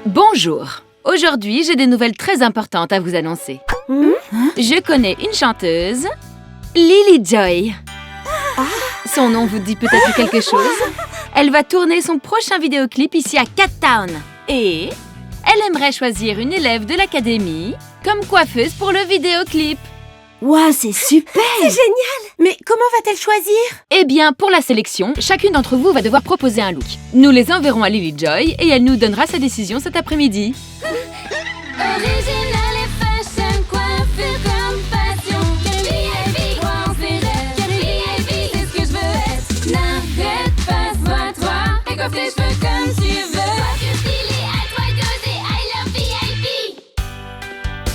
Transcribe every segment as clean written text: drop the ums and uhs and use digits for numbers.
Bonjour. Aujourd'hui, j'ai des nouvelles très importantes à vous annoncer. Je connais une chanteuse, Lily Joy. Son nom vous dit peut-être quelque chose? Elle va tourner son prochain vidéoclip ici à Cat Town. Et elle aimerait choisir une élève de l'académie comme coiffeuse pour le vidéoclip. Waouh, c'est super! C'est génial! Mais comment va-t-elle choisir? Eh bien, pour la sélection, chacune d'entre vous va devoir proposer un look. Nous les enverrons à Lily Joy et elle nous donnera sa décision cet après-midi. Original et fashion, coiffure comme passion. VIP, crois en ses rêves. VIP, c'est ce que je veux être. N'arrête pas, sois-toi. Et coiffe tes cheveux comme tu veux. Coiffure stylée, à toi d'oser. I love VIP.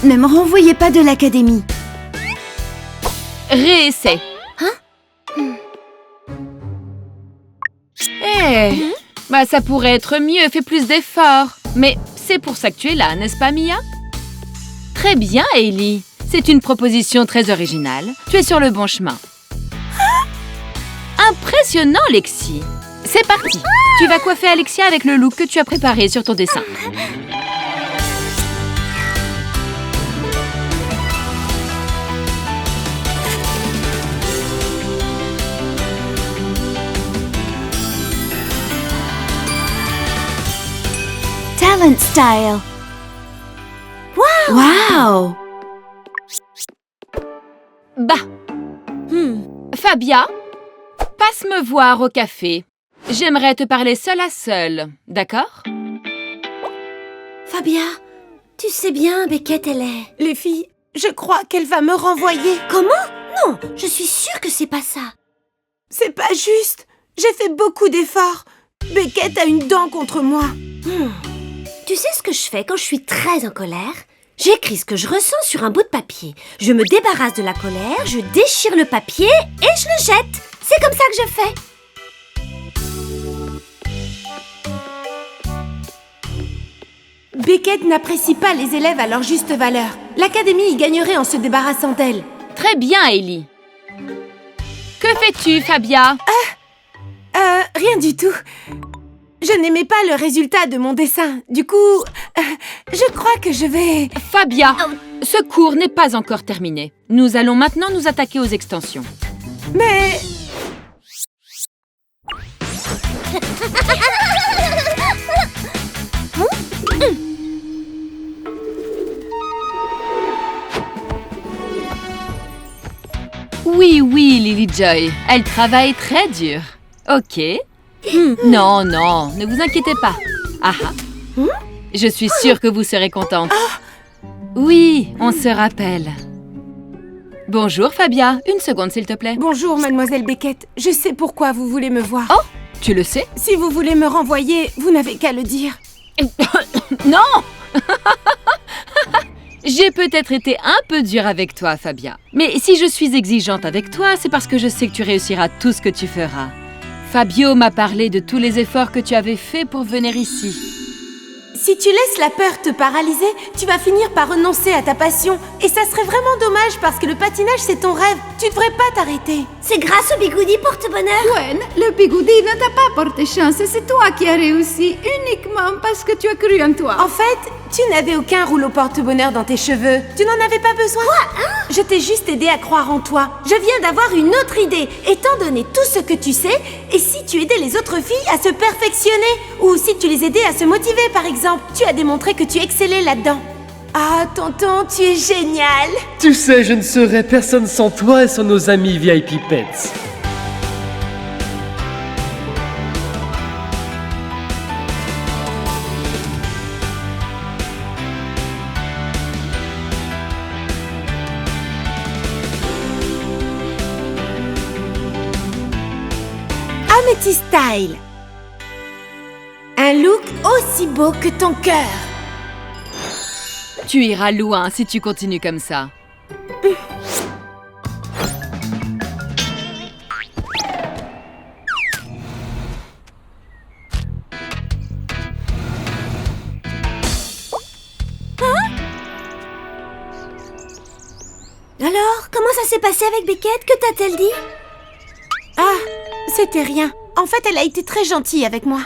Ne me renvoyez pas de l'académie. Réessai. Bah ça pourrait être mieux, fais plus d'efforts. Mais c'est pour ça que tu es là, n'est-ce pas, Mia? Très bien, Hailey. C'est une proposition très originale. Tu es sur le bon chemin. Impressionnant, Lexi. C'est parti. Tu vas coiffer Alexia avec le look que tu as préparé sur ton dessin. Talent style. Wow! Bah. Fabia, passe me voir au café. J'aimerais te parler seule à seule, d'accord? Fabia, tu sais bien, Beckett, elle est... Les filles, je crois qu'elle va me renvoyer. Comment? Non, je suis sûre que c'est pas ça. C'est pas juste. J'ai fait beaucoup d'efforts. Beckett a une dent contre moi. Tu sais ce que je fais quand je suis très en colère? J'écris ce que je ressens sur un bout de papier. Je me débarrasse de la colère, je déchire le papier et je le jette. C'est comme ça que je fais. Beckett n'apprécie pas les élèves à leur juste valeur. L'académie y gagnerait en se débarrassant d'elle. Très bien, Hailey. Que fais-tu, Fabia? Rien du tout. Je n'aimais pas le résultat de mon dessin. Du coup, je crois que je vais... Fabia, ce cours n'est pas encore terminé. Nous allons maintenant nous attaquer aux extensions. Mais... Oui, Lily Joy. Elle travaille très dur. Ok. Non, ne vous inquiétez pas. Je suis sûre que vous serez contente. Oui, on se rappelle. Bonjour, Fabia. Une seconde, s'il te plaît. Bonjour, mademoiselle Beckett. Je sais pourquoi vous voulez me voir. Oh, tu le sais? Si vous voulez me renvoyer, vous n'avez qu'à le dire. Non! J'ai peut-être été un peu dure avec toi, Fabia. Mais si je suis exigeante avec toi, c'est parce que je sais que tu réussiras tout ce que tu feras. Fabio m'a parlé de tous les efforts que tu avais faits pour venir ici. Si tu laisses la peur te paralyser, tu vas finir par renoncer à ta passion. Et ça serait vraiment dommage parce que le patinage, c'est ton rêve. Tu devrais pas t'arrêter. C'est grâce au bigoudi porte-bonheur. Gwen, le bigoudi ne t'a pas porté chance. C'est toi qui as réussi uniquement parce que tu as cru en toi. En fait, tu n'avais aucun rouleau porte-bonheur dans tes cheveux. Tu n'en avais pas besoin. Quoi? Je t'ai juste aidé à croire en toi. Je viens d'avoir une autre idée. Étant donné tout ce que tu sais, et si tu aidais les autres filles à se perfectionner, ou si tu les aidais à se motiver, par exemple, tu as démontré que tu excellais là-dedans. Ah, tonton, tu es génial! Tu sais, je ne serais personne sans toi et sans nos amis VIP Pets. Amethyst Style. Un look aussi beau que ton cœur. Tu iras loin si tu continues comme ça. Alors, comment ça s'est passé avec Beckett? Que t'a-t-elle dit? Ah, c'était rien. En fait, elle a été très gentille avec moi.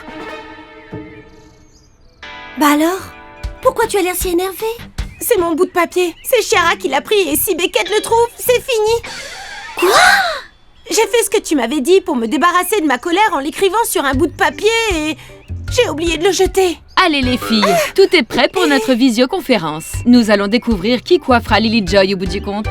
Bah alors? Pourquoi tu as l'air si énervée? C'est mon bout de papier. C'est Chiara qui l'a pris et si Beckett le trouve, c'est fini. Quoi? J'ai fait ce que tu m'avais dit pour me débarrasser de ma colère en l'écrivant sur un bout de papier et j'ai oublié de le jeter. Allez les filles, tout est prêt pour notre visioconférence. Nous allons découvrir qui coiffera Lily Joy au bout du compte.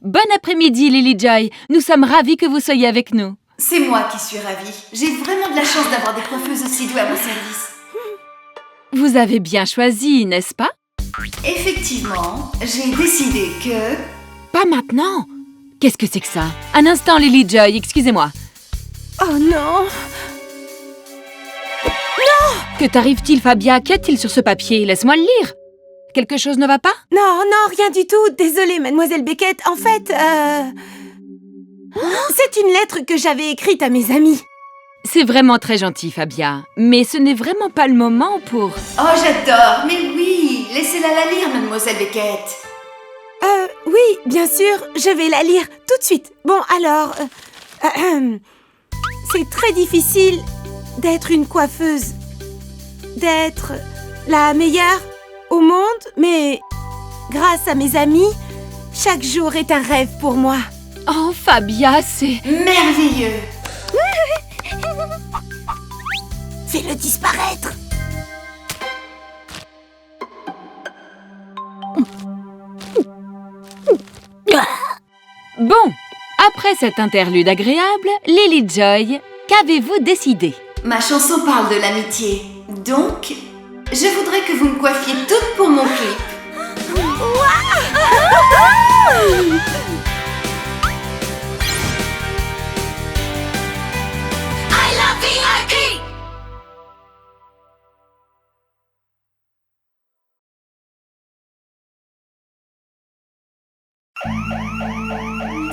Bon après-midi Lily Joy, nous sommes ravis que vous soyez avec nous. C'est moi qui suis ravie. J'ai vraiment de la chance d'avoir des coiffeuses aussi douées à mon service. Vous avez bien choisi, n'est-ce pas? Effectivement, j'ai décidé que... Pas maintenant. Qu'est-ce que c'est que ça? Un instant Lily Joy, excusez-moi. Oh non! Que t'arrive-t-il Fabia? Qu'y a-t-il sur ce papier? Laisse-moi le lire. Quelque chose ne va pas? Non, rien du tout. Désolée, mademoiselle Beckett. En fait, c'est une lettre que j'avais écrite à mes amis. C'est vraiment très gentil Fabia, mais ce n'est vraiment pas le moment pour... Oh, j'adore. Mais oui, laissez-la la lire, mademoiselle Beckett. Oui, bien sûr, je vais la lire tout de suite. Bon, alors... c'est très difficile d'être une coiffeuse. D'être la meilleure au monde, mais grâce à mes amis, chaque jour est un rêve pour moi. Oh Fabia, c'est... Merveilleux. Fais-le disparaître! Bon, après cette interlude agréable, Lily Joy, qu'avez-vous décidé? Ma chanson parle de l'amitié. Donc, je voudrais que vous me coiffiez toutes pour mon clip.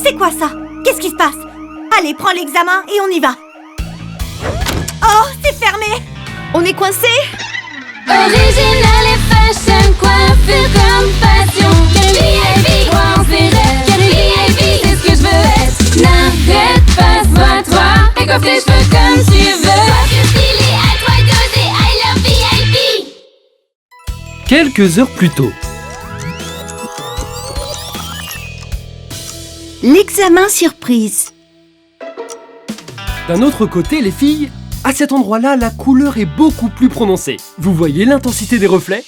C'est quoi ça? Qu'est-ce qui se passe? Allez, prends l'examen et on y va. Oh, c'est fermé! On est coincé? Original et fashion, coiffure comme passion. VIP, crois en ses rêves. VIP, c'est ce que je veux être. N'arrête pas, sois-toi. Et coiffe tes cheveux comme tu veux. Coiffure stylée, à toi d'oser. I love VIP. Quelques heures plus tôt. L'examen surprise. D'un autre côté, les filles, à cet endroit-là, la couleur est beaucoup plus prononcée. Vous voyez l'intensité des reflets?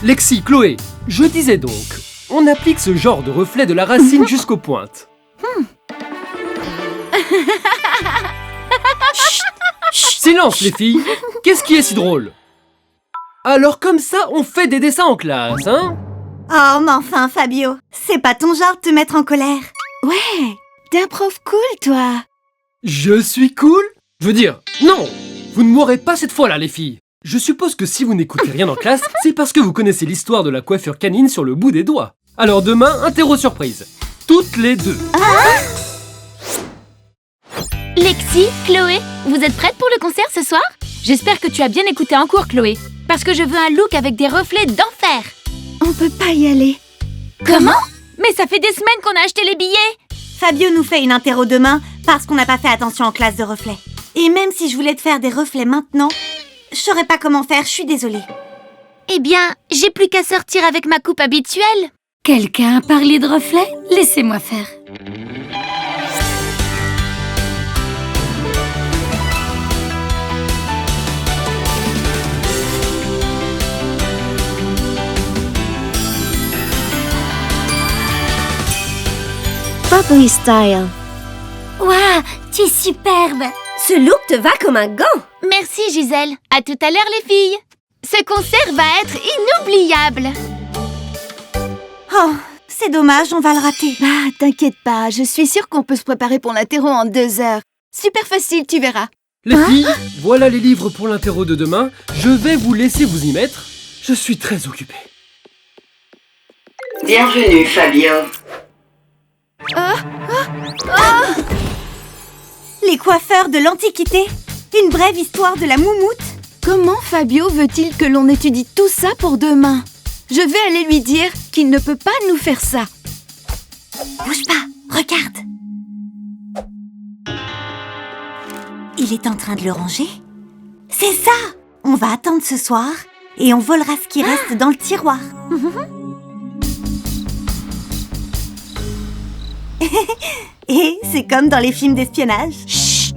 Lexi, Chloé, je disais donc, on applique ce genre de reflet de la racine jusqu'aux pointes. Silence les filles! Qu'est-ce qui est si drôle? Alors comme ça, on fait des dessins en classe, hein? Oh, mais enfin, Fabio, c'est pas ton genre de te mettre en colère. Ouais, t'es un prof cool, toi. Je suis cool? Je veux dire, non! Vous ne m'aurez pas cette fois-là, les filles. Je suppose que si vous n'écoutez rien en classe, c'est parce que vous connaissez l'histoire de la coiffure canine sur le bout des doigts. Alors demain, interro surprise. Toutes les deux. Lexi, Chloé, vous êtes prêtes pour le concert ce soir? J'espère que tu as bien écouté en cours, Chloé. Parce que je veux un look avec des reflets d'enfer. On peut pas y aller. Comment? Mais ça fait des semaines qu'on a acheté les billets. Fabio nous fait une interro demain parce qu'on n'a pas fait attention en classe de reflets. Et même si je voulais te faire des reflets maintenant, je saurais pas comment faire, je suis désolée. Eh bien, j'ai plus qu'à sortir avec ma coupe habituelle. Quelqu'un a parlé de reflets? Laissez-moi faire. Bubbly style. Waouh, tu es superbe. Ce look te va comme un gant. Merci Gisèle. À tout à l'heure les filles. Ce concert va être inoubliable. Oh, c'est dommage, on va le rater. Ah, t'inquiète pas, je suis sûre qu'on peut se préparer pour l'interro en 2 heures. Super facile, tu verras. Les filles, voilà les livres pour l'interro de demain. Je vais vous laisser vous y mettre. Je suis très occupé. Bienvenue, Fabio. Les coiffeurs de l'Antiquité. Une brève histoire de la moumoute. Comment Fabio veut-il que l'on étudie tout ça pour demain? Je vais aller lui dire qu'il ne peut pas nous faire ça. Bouge pas, regarde. Il est en train de le ranger? C'est ça! On va attendre ce soir et on volera ce qui reste dans le tiroir. Et c'est comme dans les films d'espionnage. Chut!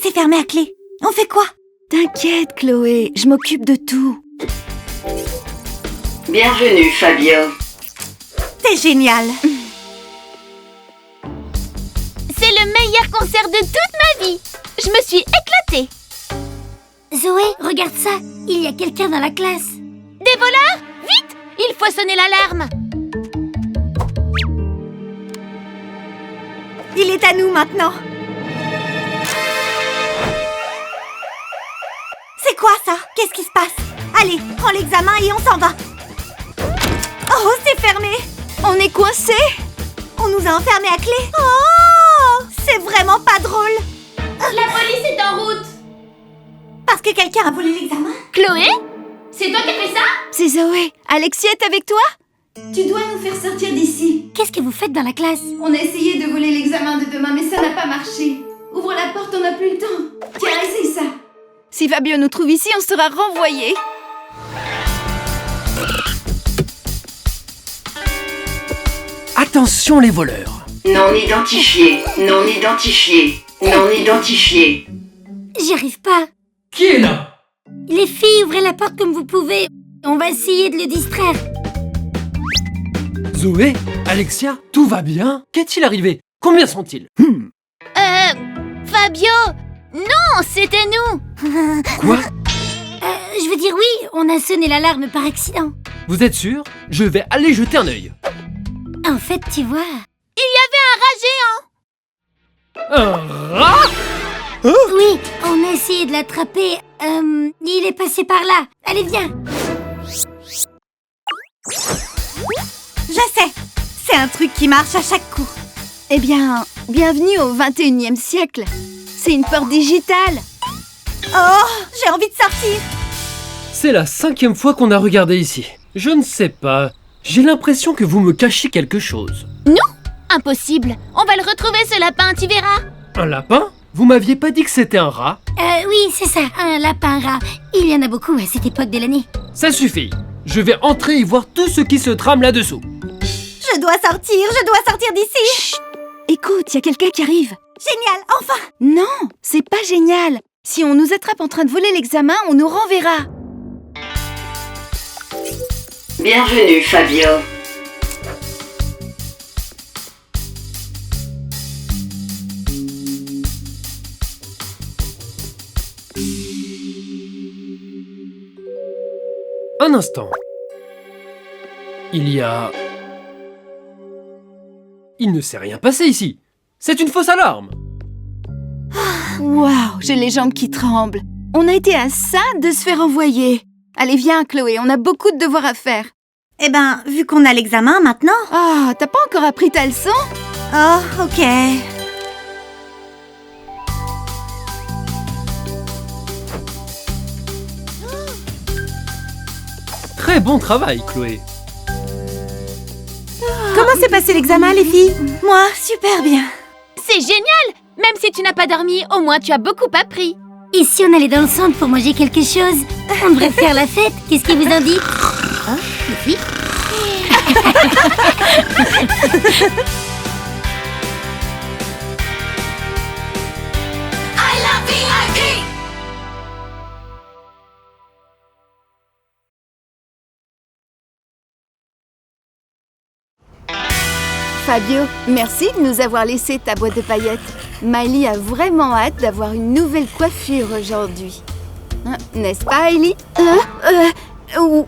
C'est fermé à clé. On fait quoi? T'inquiète, Chloé, je m'occupe de tout. Bienvenue, Fabio. C'est génial! C'est le meilleur concert de toute ma vie. Je me suis éclatée. Zoé, regarde ça. Il y a quelqu'un dans la classe. Des voleurs? Vite! Il faut sonner l'alarme. Il est à nous maintenant. C'est quoi ça? Qu'est-ce qui se passe? Allez, prends l'examen et on s'en va. Oh, c'est fermé. On est coincés. On nous a enfermés à clé. Oh, c'est vraiment pas drôle. La police est en route. Parce que quelqu'un a volé l'examen? Chloé? C'est toi qui as fait ça? C'est Zoé. Alexia est avec toi? Tu dois nous faire sortir d'ici. Qu'est-ce que vous faites dans la classe? On a essayé de voler l'examen de demain, mais ça n'a pas marché. Ouvre la porte, on n'a plus le temps. Tiens, essaye ça. Si Fabio nous trouve ici, on sera renvoyés. Attention les voleurs. Non identifié, non identifié, non identifié. J'y arrive pas. Qui est là? Les filles, ouvrez la porte comme vous pouvez. On va essayer de le distraire. Zoé? Alexia? Tout va bien? Qu'est-il arrivé? Combien sont-ils? Fabio! Non, c'était nous. Quoi? Je veux dire oui, on a sonné l'alarme par accident. Vous êtes sûr? Je vais aller jeter un œil. En fait, tu vois... Un rat? Oui, on a essayé de l'attraper. Il est passé par là. Allez, viens. Je sais. C'est un truc qui marche à chaque coup. Eh bien, bienvenue au 21e siècle. C'est une porte digitale. Oh, j'ai envie de sortir. C'est la 5e fois qu'on a regardé ici. Je ne sais pas. J'ai l'impression que vous me cachez quelque chose. Impossible. On va le retrouver, ce lapin, tu verras. Un lapin? Vous m'aviez pas dit que c'était un rat? Oui, c'est ça, un lapin-rat. Il y en a beaucoup à cette époque de l'année. Ça suffit. Je vais entrer et voir tout ce qui se trame là-dessous. Je dois sortir d'ici. Chut! Écoute, il y a quelqu'un qui arrive. Génial, enfin. Non, c'est pas génial. Si on nous attrape en train de voler l'examen, on nous renverra. Bienvenue, Fabio. Un instant. Il ne s'est rien passé ici. C'est une fausse alarme. Waouh, j'ai les jambes qui tremblent. On a été à ça de se faire envoyer. Allez, viens, Chloé, on a beaucoup de devoirs à faire. Eh ben, vu qu'on a l'examen maintenant... Ah, t'as pas encore appris ta leçon? Oh, ok. Très bon travail, Chloé. Comment s'est passé l'examen, les filles? Moi, super bien. C'est génial. Même si tu n'as pas dormi, au moins tu as beaucoup appris. Et si on allait dans le centre pour manger quelque chose? On devrait faire la fête. Qu'est-ce qui vous en dit? Hein, les filles? Fabio, merci de nous avoir laissé ta boîte de paillettes. Miley a vraiment hâte d'avoir une nouvelle coiffure aujourd'hui. Hein, n'est-ce pas, Ellie?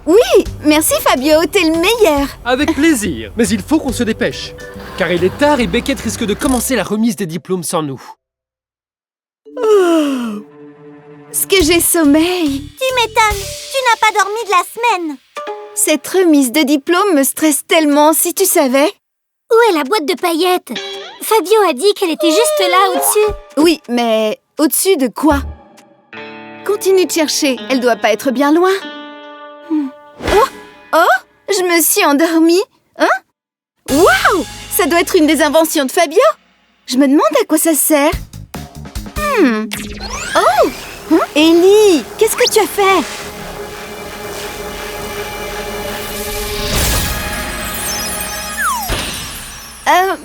Oui, merci Fabio, t'es le meilleur. Avec plaisir. Mais il faut qu'on se dépêche. Car il est tard et Beckett risque de commencer la remise des diplômes sans nous. Ce que j'ai sommeil. Tu m'étonnes, tu n'as pas dormi de la semaine. Cette remise de diplôme me stresse tellement, si tu savais. Où est la boîte de paillettes? Fabio a dit qu'elle était juste là, au-dessus. Oui, mais au-dessus de quoi? Continue de chercher, elle doit pas être bien loin. Oh, je me suis endormie. Hein? Waouh! Ça doit être une des inventions de Fabio. Je me demande à quoi ça sert. Oh! Ellie, qu'est-ce que tu as fait?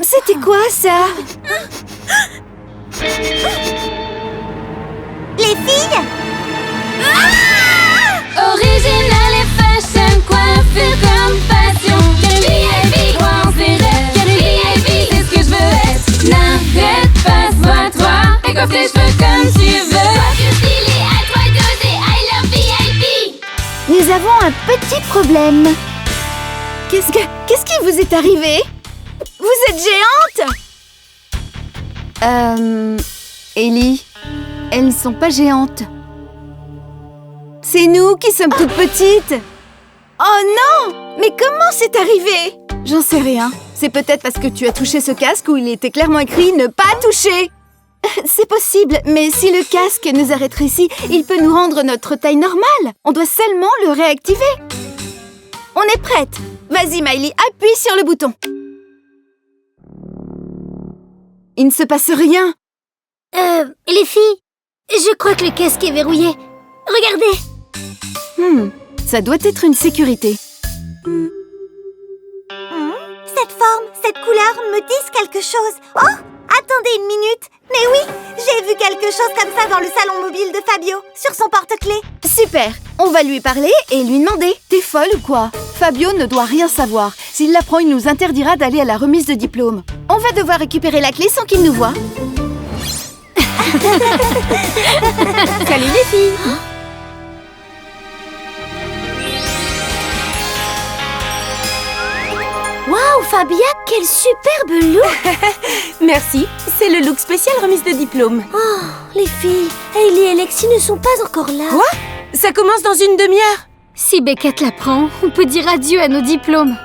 C'était quoi ça? Les filles! Original et fashion, coiffure comme passion. VIP, crois en ses rêves. VIP, c'est ce que je veux être. N'arrête pas, sois-toi. Et coiffe tes cheveux comme tu veux. Coiffure stylée, à toi d'oser. I love VIP. Nous avons un petit problème. Qu'est-ce qui vous est arrivé? Vous êtes géante? Ellie, elles ne sont pas géantes. C'est nous qui sommes toutes petites. Oh non! Mais comment c'est arrivé? J'en sais rien. C'est peut-être parce que tu as touché ce casque où il était clairement écrit « Ne pas toucher ». C'est possible, mais si le casque nous a rétrécis, il peut nous rendre notre taille normale. On doit seulement le réactiver. On est prête. Vas-y, Miley, appuie sur le bouton. Il ne se passe rien. Les filles, je crois que le casque est verrouillé. Regardez. Ça doit être une sécurité. Cette forme, cette couleur me disent quelque chose. Oh, attendez une minute. Mais oui, j'ai vu quelque chose comme ça dans le salon mobile de Fabio, sur son porte-clés. Super. On va lui parler et lui demander. T'es folle ou quoi? Fabio ne doit rien savoir. S'il l'apprend, il nous interdira d'aller à la remise de diplôme. On va devoir récupérer la clé sans qu'il nous voie. Salut les filles. Waouh, Fabia, quel superbe look. Merci, c'est le look spécial remise de diplôme. Oh, les filles, Hailey et Lexi ne sont pas encore là. Quoi? Ça commence dans une demi-heure. Si Beckett l'apprend, on peut dire adieu à nos diplômes.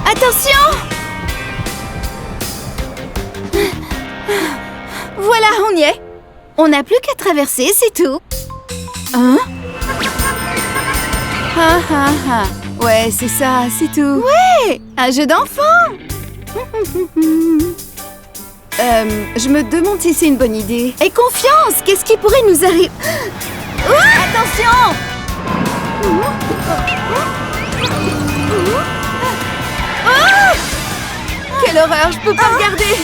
Attention! Voilà, on y est. On n'a plus qu'à traverser, c'est tout. Hein? Ouais, c'est ça, c'est tout. Ouais, un jeu d'enfant. Je me demande si c'est une bonne idée. Aie confiance, qu'est-ce qui pourrait nous arriver? Attention! Quelle horreur, je peux pas regarder.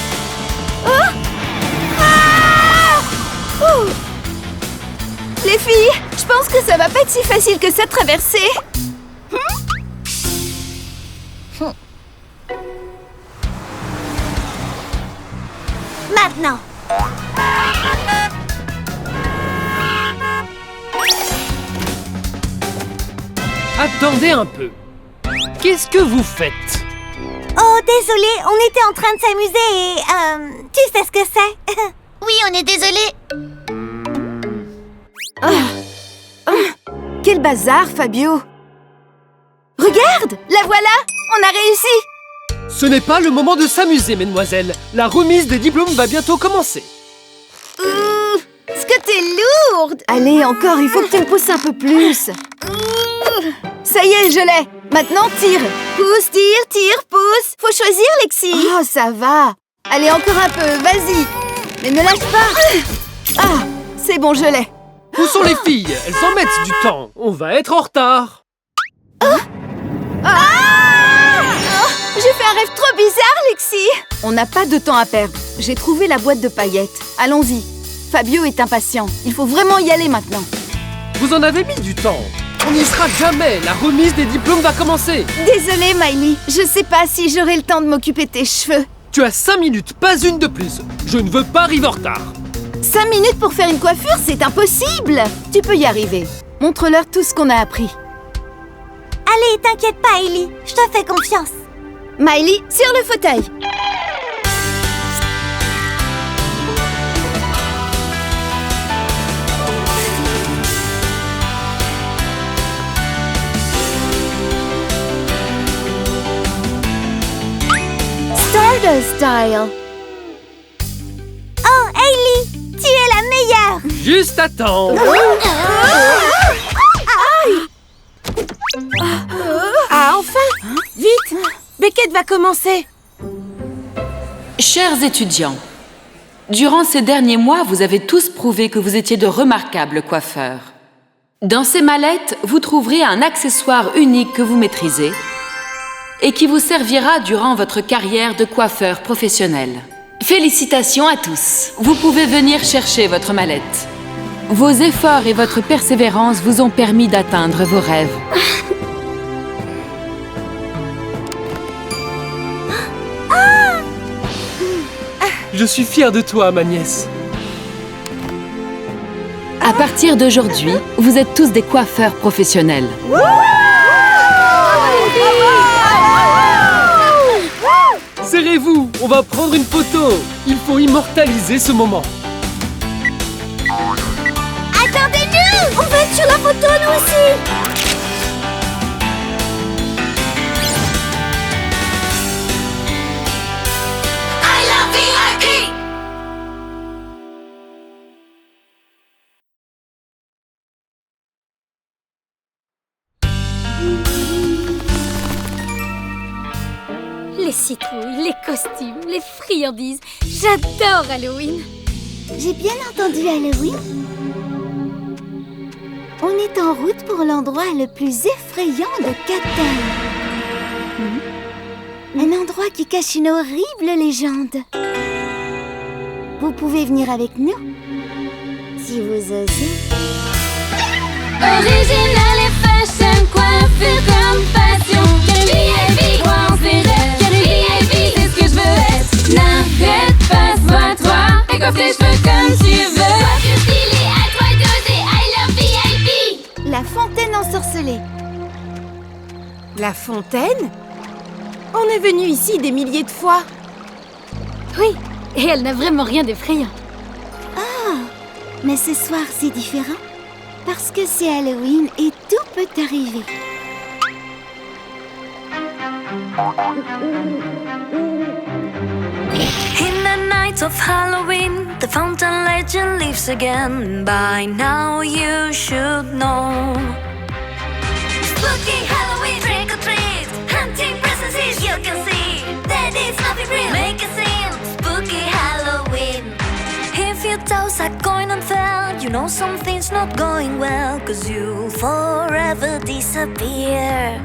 Les filles, je pense que ça va pas être si facile que ça de traverser. Maintenant. Attendez un peu. Qu'est-ce que vous faites? Oh, désolé, on était en train de s'amuser et... tu sais ce que c'est? Oui, on est désolé. Quel bazar, Fabio. Regarde, la voilà. On a réussi. Ce n'est pas le moment de s'amuser, mesdemoiselles. La remise des diplômes va bientôt commencer. Est-ce que t'es lourde? Allez, encore, il faut que tu me pousses un peu plus. Ça y est, je l'ai. Maintenant, tire. Pousse, tire, pousse. Faut choisir, Lexi. Oh, ça va. Allez, encore un peu, vas-y. Mais ne lâche pas. Ah, c'est bon, je l'ai. Où sont les filles? Elles en mettent du temps. On va être en retard. J'ai fait un rêve trop bizarre, Lexi. On n'a pas de temps à perdre. J'ai trouvé la boîte de paillettes. Allons-y. Fabio est impatient. Il faut vraiment y aller maintenant. Vous en avez mis du temps. On n'y sera jamais. La remise des diplômes va commencer. Désolée, Miley. Je sais pas si j'aurai le temps de m'occuper de tes cheveux. Tu as 5 minutes, pas une de plus. Je ne veux pas arriver en retard. 5 minutes pour faire une coiffure, c'est impossible. Tu peux y arriver. Montre-leur tout ce qu'on a appris. Allez, t'inquiète pas, Hailey. Je te fais confiance. Miley, sur le fauteuil. Stardust Style. Oh, Hailey, tu es la meilleure. Juste à temps. Ah, Beckett va commencer. Chers étudiants, durant ces derniers mois, vous avez tous prouvé que vous étiez de remarquables coiffeurs. Dans ces mallettes, vous trouverez un accessoire unique que vous maîtrisez et qui vous servira durant votre carrière de coiffeur professionnel. Félicitations à tous! Vous pouvez venir chercher votre mallette. Vos efforts et votre persévérance vous ont permis d'atteindre vos rêves. Je suis fier de toi, ma nièce. À partir d'aujourd'hui, vous êtes tous des coiffeurs professionnels. Serrez-vous, on va prendre une photo. Il faut immortaliser ce moment. Attendez-nous! On va être sur la photo, nous aussi! Les citrouilles, les costumes, les friandises. J'adore Halloween. J'ai bien entendu Halloween. On est en route pour l'endroit le plus effrayant de Cathal. Un endroit qui cache une horrible légende. Vous pouvez venir avec nous, si vous osez. Original et fashion, coiffure comme passion. VIP, crois en ses rêves. VIP, c'est ce que je veux être. N'arrête pas, sois-toi et coiffe tes cheveux comme tu veux. Coiffure stylée, à toi d'oser, I love VIP. La fontaine ensorcelée. La fontaine? On est venu ici des milliers de fois. Oui, et elle n'a vraiment rien d'effrayant. Mais ce soir, c'est différent. Parce que c'est Halloween et tout peut arriver. In the night of Halloween, the fountain legend lives again. By now you should know. Spooky Halloween, trick or treat, hunting presences you can see. That is nothing real, make a scene. Spooky Halloween. If your toes are going unfair, you know something's not going well, 'cause you'll forever disappear.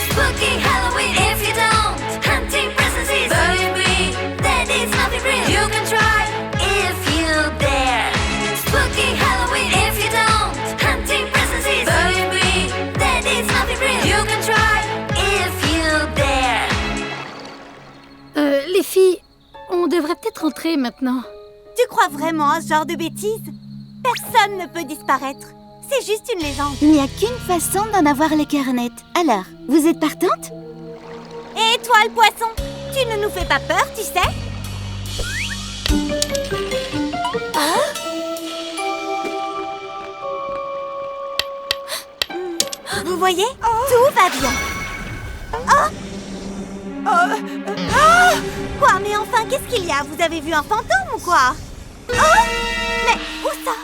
Spooky Halloween, if you don't, hunting presences, baby, that is nothing real. You can try if you dare. Spooky Halloween, if you don't, hunting presences, baby, that is nothing real. You can try if you dare. Les filles, on devrait peut-être rentrer maintenant. Tu crois vraiment à ce genre de bêtises? Personne ne peut disparaître. C'est juste une légende. Il n'y a qu'une façon d'en avoir les cœurs nets. Alors, vous êtes partante? Et toi, le poisson, tu ne nous fais pas peur, tu sais? Vous voyez? Tout va bien. Quoi? Mais enfin, qu'est-ce qu'il y a? Vous avez vu un fantôme ou quoi? Mais où ça?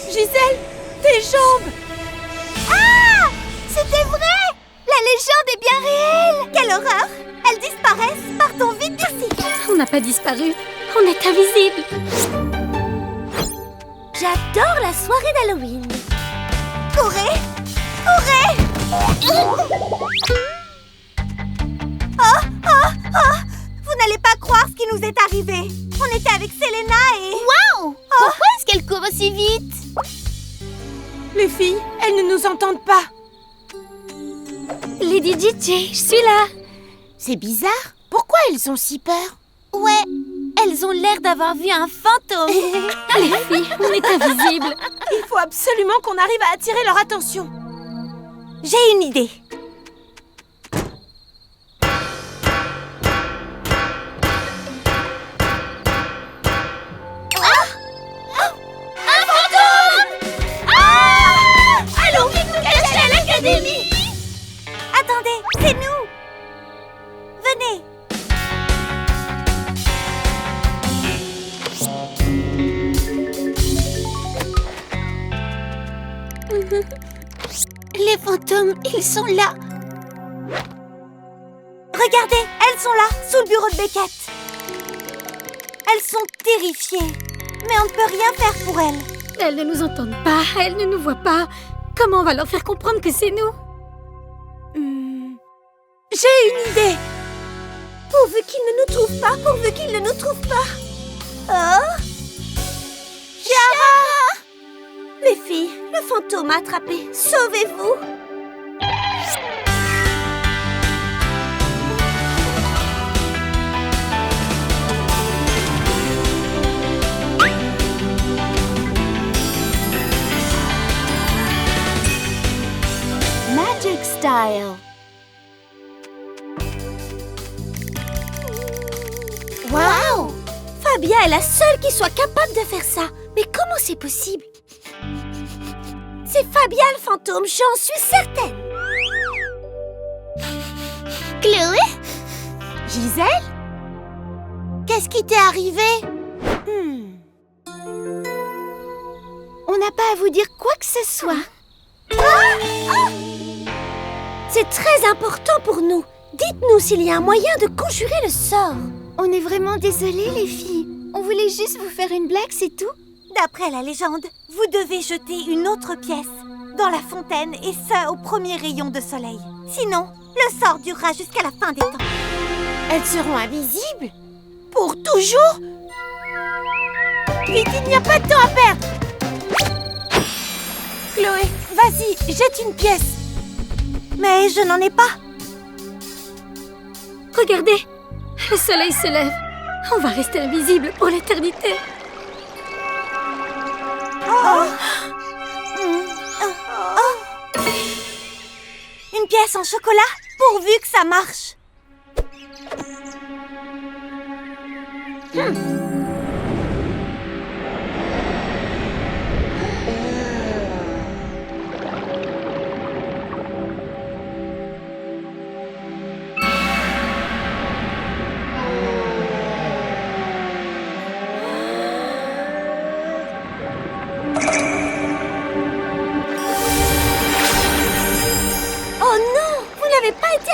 Gisèle, tes jambes! Ah! C'était vrai! La légende est bien réelle! Quelle horreur! Elles disparaissent! Partons vite d'ici! On n'a pas disparu. On est invisible. J'adore la soirée d'Halloween. Courez! Courez! Vous n'allez pas croire ce qui nous est arrivé. On était avec Selena et... Waouh! Pourquoi est-ce qu'elle court aussi vite? Les filles, elles ne nous entendent pas. Lady DJ, je suis là. C'est bizarre. Pourquoi elles ont si peur? Ouais, elles ont l'air d'avoir vu un fantôme. Les filles, on est invisible. Il faut absolument qu'on arrive à attirer leur attention. J'ai une idée. Allons vite nous cacher à l'académie. Attendez, c'est nous. Venez. Les fantômes, ils sont là. Regardez, elles sont là, sous le bureau de Beckett. Elles sont terrifiées, mais on ne peut rien faire pour elles. Elles ne nous entendent pas, elles ne nous voient pas. Comment on va leur faire comprendre que c'est nous? J'ai une idée. Pourvu qu'ils ne nous trouvent pas, pourvu qu'ils ne nous trouvent pas. Oh, Chiara! Les filles, le fantôme a attrapé. Sauvez-vous! Magic Style. Waouh! Fabia est la seule qui soit capable de faire ça. Mais comment c'est possible? C'est Fabia le fantôme, j'en suis certaine. Chloé? Gisèle? Qu'est-ce qui t'est arrivé? On n'a pas à vous dire quoi que ce soit. C'est très important pour nous. Dites-nous s'il y a un moyen de conjurer le sort. On est vraiment désolés, les filles. On voulait juste vous faire une blague, c'est tout. D'après la légende, vous devez jeter une autre pièce dans la fontaine et ça au premier rayon de soleil. Sinon, le sort durera jusqu'à la fin des temps. Elles seront invisibles? Pour toujours? Vite, il n'y a pas de temps à perdre! Chloé, vas-y, jette une pièce. Mais je n'en ai pas. Regardez, le soleil se lève. On va rester invisible pour l'éternité. Une pièce en chocolat, pourvu que ça marche.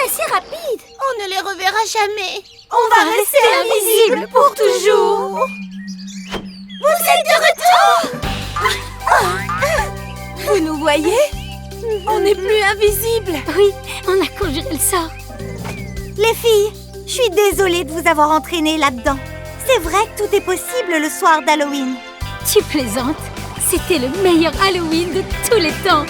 Assez rapide. On ne les reverra jamais. On va rester invisible pour toujours. Vous êtes de retour. Vous nous voyez? On n'est plus invisible. Oui, on a conjuré le sort. Les filles, je suis désolée de vous avoir entraînées là-dedans. C'est vrai que tout est possible le soir d'Halloween. Tu plaisantes? C'était le meilleur Halloween de tous les temps.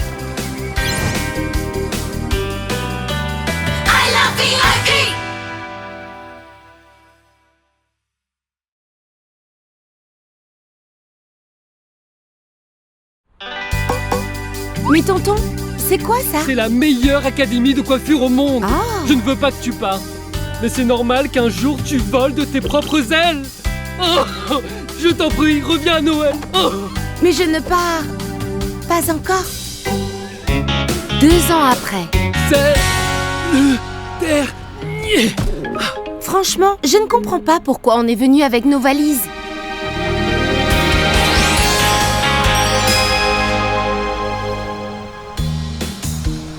Mais tonton, c'est quoi ça? C'est la meilleure académie de coiffure au monde. Je ne veux pas que tu partes. Mais c'est normal qu'un jour tu voles de tes propres ailes. Oh, je t'en prie, reviens à Noël. Oh. Mais je ne pars pas encore. 2 ans après. C'est le dernier. Franchement, je ne comprends pas pourquoi on est venu avec nos valises.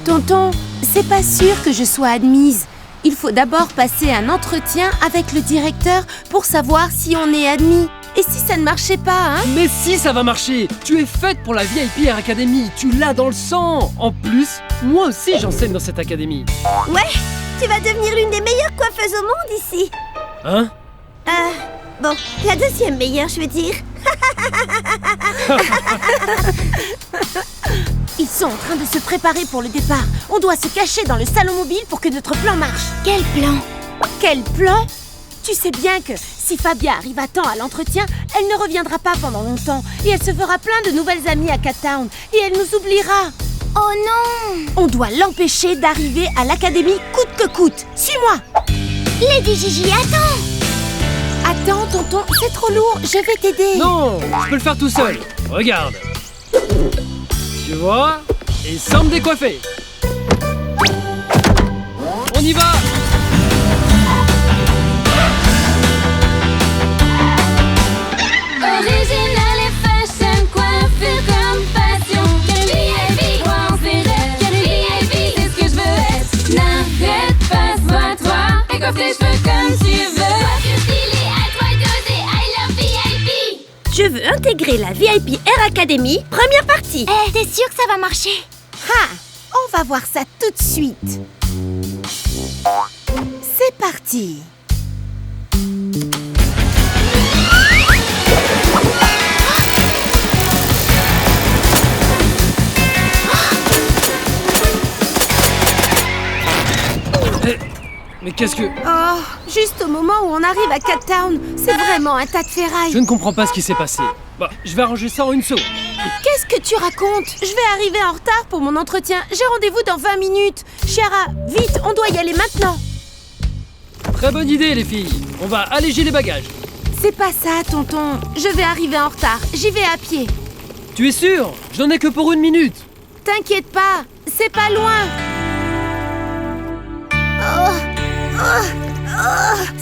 Tonton, c'est pas sûr que je sois admise. Il faut d'abord passer un entretien avec le directeur pour savoir si on est admis. Et si ça ne marchait pas, hein? Mais si, ça va marcher. Tu es faite pour la VIP Air Academy. Tu l'as dans le sang. En plus, moi aussi j'enseigne dans cette académie. Ouais, tu vas devenir l'une des meilleures coiffeuses au monde ici. Hein? Bon, la deuxième meilleure, je veux dire. Ils sont en train de se préparer pour le départ. On doit se cacher dans le salon mobile pour que notre plan marche. Quel plan? Quel plan? Tu sais bien que si Fabia arrive à temps à l'entretien, elle ne reviendra pas pendant longtemps et elle se fera plein de nouvelles amies à Cat Town et elle nous oubliera. Oh non! On doit l'empêcher d'arriver à l'académie coûte que coûte. Suis-moi! Lady Gigi, attends! Attends, tonton, c'est trop lourd, je vais t'aider. Non, je peux le faire tout seul. Regarde. Tu vois? Et sans me décoiffer. On y va! Original et fashion, coiffure comme passion. VIP, crois en ses rêves. VIP, c'est ce que je veux être. N'arrête pas, sois toi. Et Décoiffe tes cheveux comme tu veux. Coiffure stylée, à toi d'oser, I love VIP. Je veux intégrer la VIP Air Academy, première partie. T'es sûre que ça va marcher? Ha! On va voir ça tout de suite. C'est parti. Mais qu'est-ce que... Oh, juste au moment où on arrive à Cat Town, c'est vraiment un tas de ferraille. Je ne comprends pas ce qui s'est passé. Bah, je vais arranger ça en une seconde. Qu'est-ce que tu racontes? Je vais arriver en retard pour mon entretien. J'ai rendez-vous dans 20 minutes. Chiara, vite, on doit y aller maintenant. Très bonne idée, les filles. On va alléger les bagages. C'est pas ça, tonton. Je vais arriver en retard. J'y vais à pied. Tu es sûr? Je n'en ai que pour 1 minute. T'inquiète pas, c'est pas loin.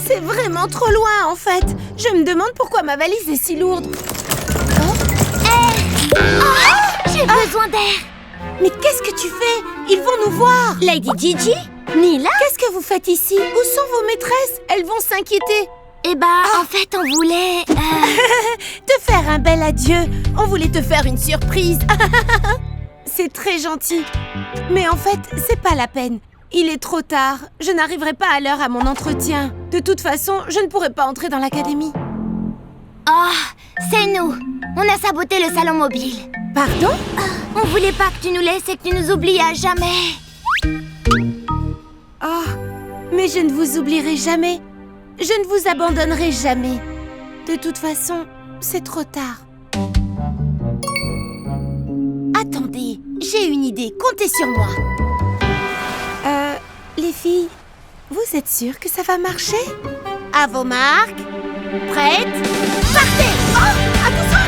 C'est vraiment trop loin, en fait. Je me demande pourquoi ma valise est si lourde. J'ai besoin d'air. Mais qu'est-ce que tu fais? Ils vont nous voir. Lady Gigi, Nila. Qu'est-ce que vous faites ici? Où sont vos maîtresses? Elles vont s'inquiéter. Eh ben, en fait, on voulait... Te faire un bel adieu. On voulait te faire une surprise. C'est très gentil. Mais en fait, c'est pas la peine. Il est trop tard. Je n'arriverai pas à l'heure à mon entretien. De toute façon, je ne pourrai pas entrer dans l'académie. Oh, c'est nous. On a saboté le salon mobile. Pardon? On voulait pas que tu nous laisses et que tu nous oublies à jamais. Oh, mais je ne vous oublierai jamais. Je ne vous abandonnerai jamais. De toute façon, c'est trop tard. Attendez, j'ai une idée. Comptez sur moi. Les filles, vous êtes sûres que ça va marcher? À vos marques. Prêtes? Partez! Oh! Attention,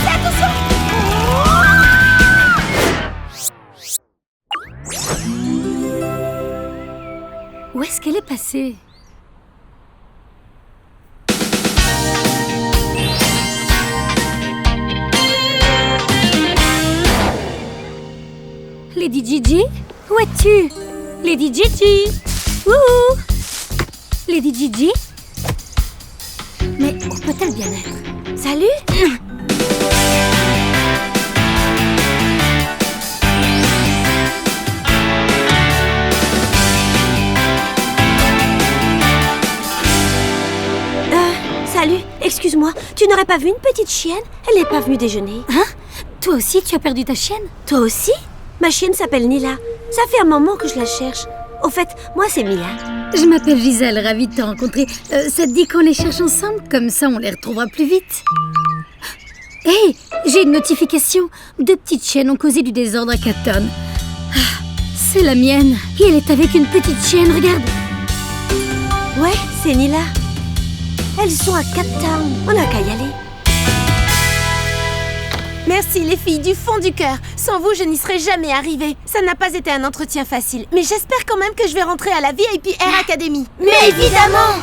attention! Où est-ce qu'elle est passée? Lady Gigi? Où es-tu? Lady Gigi! Wouhou! Lady Gigi? Mais où peut-elle bien être? Salut! Salut, excuse-moi, tu n'aurais pas vu une petite chienne? Elle n'est pas venue déjeuner. Hein? Toi aussi, tu as perdu ta chienne? Toi aussi? Ma chienne s'appelle Nila. Ça fait un moment que je la cherche. Au fait, moi c'est Mila. Je m'appelle Gisèle, ravie de te rencontrer. Ça te dit qu'on les cherche ensemble? Comme ça, on les retrouvera plus vite. Hé, j'ai une notification. 2 petites chiennes ont causé du désordre à Cat Town. C'est la mienne. Et elle est avec une petite chienne, regarde. Ouais, c'est Nila. Elles sont à Cat Town. On n'a qu'à y aller. Merci les filles, du fond du cœur. Sans vous, je n'y serais jamais arrivée. Ça n'a pas été un entretien facile. Mais j'espère quand même que je vais rentrer à la VIP Air Academy. Mais évidemment!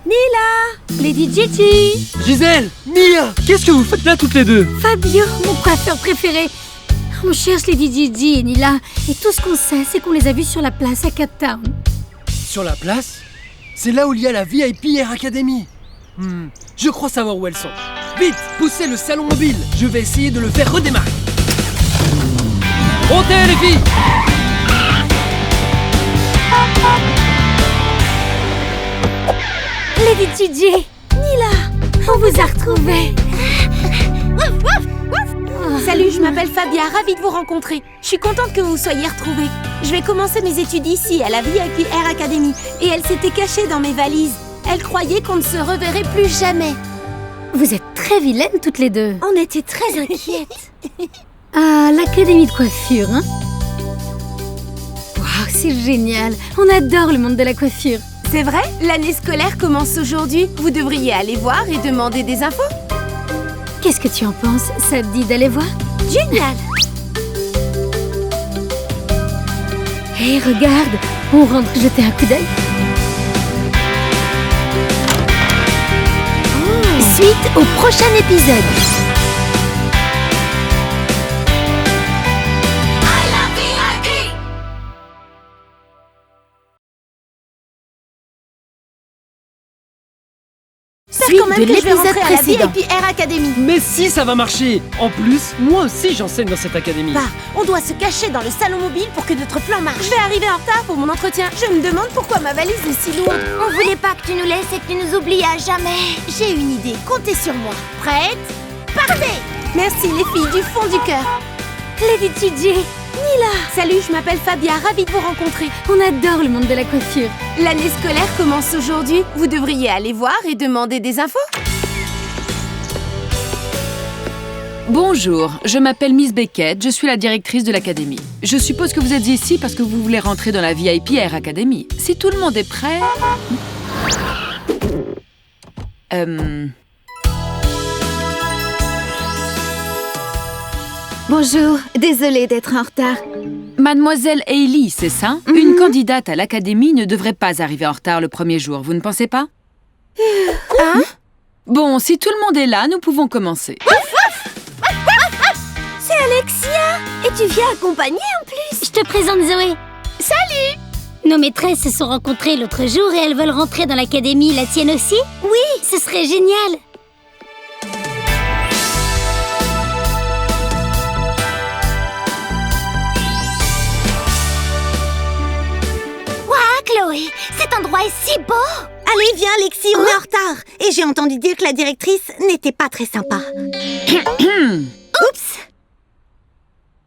Nila! Lady Gigi! Gisèle! Mia! Qu'est-ce que vous faites là toutes les deux? Fabio, mon coiffeur préféré. On cherche Lady Gigi et Nila. Et tout ce qu'on sait, c'est qu'on les a vus sur la place à Cat Town. Sur la place? C'est là où il y a la VIP Air Academy. Je crois savoir où elles sont. Vite, poussez le salon mobile. Je vais essayer de le faire redémarrer. Montez les filles! Lady Gigi! Nila! On vous a retrouvés! Salut, je m'appelle Fabia, ravie de vous rencontrer. Je suis contente que vous soyez retrouvés. Je vais commencer mes études ici, à la VIP Air Academy. Et elle s'était cachée dans mes valises. Elle croyait qu'on ne se reverrait plus jamais. Vous êtes très vilaines toutes les deux. On était très inquiètes. Ah, l'académie de coiffure, hein? Waouh, c'est génial. On adore le monde de la coiffure. C'est vrai? L'année scolaire commence aujourd'hui. Vous devriez aller voir et demander des infos. Qu'est-ce que tu en penses? Ça te dit d'aller voir? Génial! Hé, regarde! On rentre jeter un coup d'œil. Suite au prochain épisode. J'espère quand même suite de que je vais rentrer l'épisode à la précédent. VIP Air Academy. Mais si, ça va marcher. En plus, moi aussi j'enseigne dans cette académie. Bah, on doit se cacher dans le salon mobile pour que notre plan marche. Je vais arriver en retard pour mon entretien. Je me demande pourquoi ma valise est si lourde. On voulait pas que tu nous laisses et que tu nous oublies à jamais. J'ai une idée, comptez sur moi. Prête? Partez! Merci les filles du fond du cœur. Lady Gigi, Nila! Salut, je m'appelle Fabia, ravie de vous rencontrer. on adore le monde de la coiffure. L'année scolaire commence aujourd'hui. Vous devriez aller voir et demander des infos. Bonjour, je m'appelle Miss Beckett, je suis la directrice de l'académie. Je suppose que vous êtes ici parce que vous voulez rentrer dans la VIP Air Academy. Si tout le monde est prêt... Bonjour, désolée d'être en retard. Mademoiselle Hailey, c'est ça? Une candidate à l'académie ne devrait pas arriver en retard le premier jour, vous ne pensez pas? Hein? Bon, si tout le monde est là, nous pouvons commencer. C'est Alexia. Et tu viens accompagner en plus. Je te présente Zoé. Salut. Nos maîtresses se sont rencontrées l'autre jour et elles veulent rentrer dans l'académie. La tienne aussi? Oui, ce serait génial. Chloé, cet endroit est si beau. Allez, viens Alexis, on est en retard. Et j'ai entendu dire que la directrice n'était pas très sympa. Oups.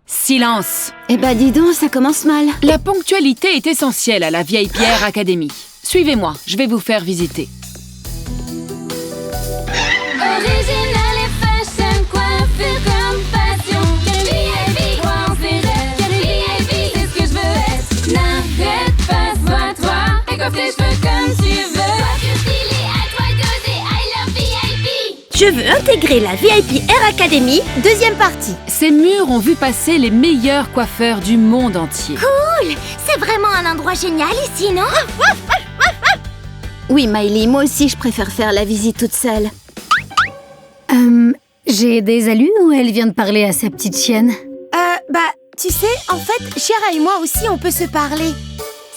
Silence. Eh ben dis donc, ça commence mal. La ponctualité est essentielle à la VIP Air Academy. Suivez-moi, je vais vous faire visiter. Original et fashion, coiffure comme passion. Quel VIP, quoi on s'est rêve. Quel VIP, c'est ce que je veux être. N'arrête pas, sois-toi. Et coiffe tes cheveux comme tu veux. Coiffure stylée, à toi d'oser. I love VIP. Je veux intégrer la VIP Air Academy, deuxième partie. Ces murs ont vu passer les meilleurs coiffeurs du monde entier. Cool. C'est vraiment un endroit génial ici, non? Oui, Miley, moi aussi je préfère faire la visite toute seule. J'ai des allus ou elle vient de parler à sa petite chienne? Bah, tu sais, en fait, Chiara et moi aussi, on peut se parler.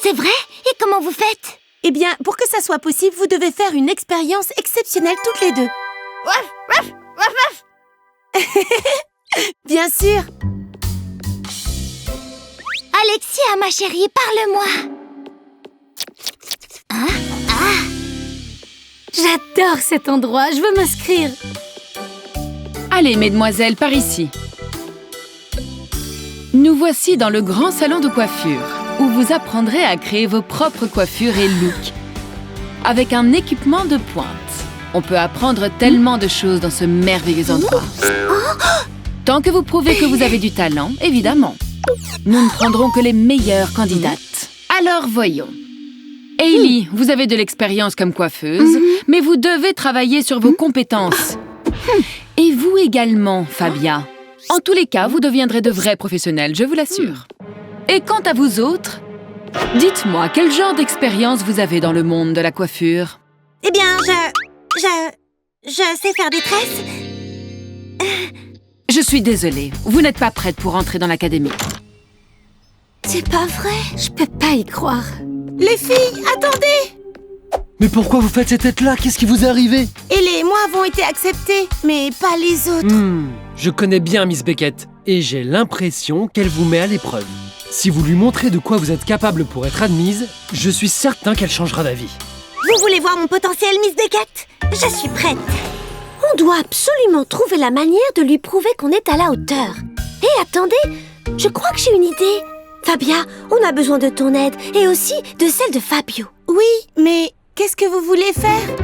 C'est vrai? Et comment vous faites? Eh bien, pour que ça soit possible, vous devez faire une expérience exceptionnelle toutes les deux. Bien sûr. Alexia, ma chérie, parle-moi. J'adore cet endroit, je veux m'inscrire. Allez, mesdemoiselles, par ici. Nous voici dans le grand salon de coiffure, où vous apprendrez à créer vos propres coiffures et looks, avec un équipement de pointe. On peut apprendre tellement de choses dans ce merveilleux endroit. Tant que vous prouvez que vous avez du talent, évidemment. Nous ne prendrons que les meilleures candidates. Alors, voyons. Hailey, vous avez de l'expérience comme coiffeuse, mais vous devez travailler sur vos compétences. Et vous également, Fabia. En tous les cas, vous deviendrez de vrais professionnels, je vous l'assure. Et quant à vous autres, dites-moi, quel genre d'expérience vous avez dans le monde de la coiffure? Eh bien, je sais faire des tresses. Je suis désolée, vous n'êtes pas prête pour entrer dans l'académie. C'est pas vrai. Je peux pas y croire. Les filles, attendez! Mais pourquoi vous faites cette tête-là? Qu'est-ce qui vous est arrivé? Elle et moi avons été acceptés, mais pas les autres. Je connais bien Miss Beckett, et j'ai l'impression qu'elle vous met à l'épreuve. Si vous lui montrez de quoi vous êtes capable pour être admise, je suis certain qu'elle changera d'avis. Vous voulez voir mon potentiel, Miss Beckett? Je suis prête. On doit absolument trouver la manière de lui prouver qu'on est à la hauteur. Hé, attendez, je crois que j'ai une idée. Fabia, on a besoin de ton aide et aussi de celle de Fabio. Oui, mais qu'est-ce que vous voulez faire?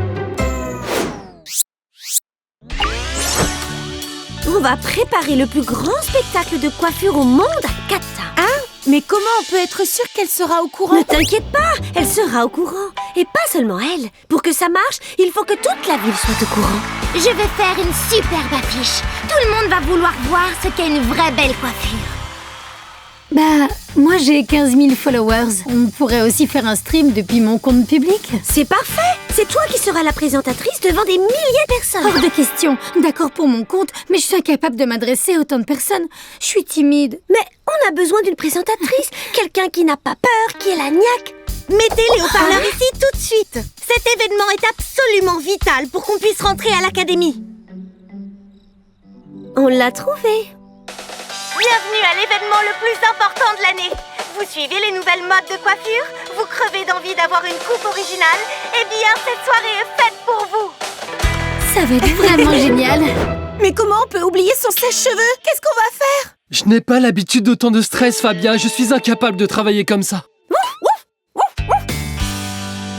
On va préparer le plus grand spectacle de coiffure au monde à Kata. Mais comment on peut être sûr qu'elle sera au courant? Ne t'inquiète pas, elle sera au courant. Et pas seulement elle. Pour que ça marche, il faut que toute la ville soit au courant. Je vais faire une superbe affiche. Tout le monde va vouloir voir ce qu'est une vraie belle coiffure. Bah, moi j'ai 15 000 followers. On pourrait aussi faire un stream depuis mon compte public. C'est parfait. C'est toi qui seras la présentatrice devant des milliers de personnes. Hors de question. D'accord pour mon compte, mais je suis incapable de m'adresser à autant de personnes. Je suis timide. Mais on a besoin d'une présentatrice. Quelqu'un qui n'a pas peur, qui est la niaque. Mettez les haut-parleurs ici tout de suite. Cet événement est absolument vital pour qu'on puisse rentrer à l'académie. On l'a trouvé. Bienvenue à l'événement le plus important de l'année. Vous suivez les nouvelles modes de coiffure? Vous crevez d'envie d'avoir une coupe originale? Eh bien, cette soirée est faite pour vous. Ça va être vraiment génial. Mais comment on peut oublier son sèche-cheveux? Qu'est-ce qu'on va faire? Je n'ai pas l'habitude d'autant de stress, Fabia. Je suis incapable de travailler comme ça.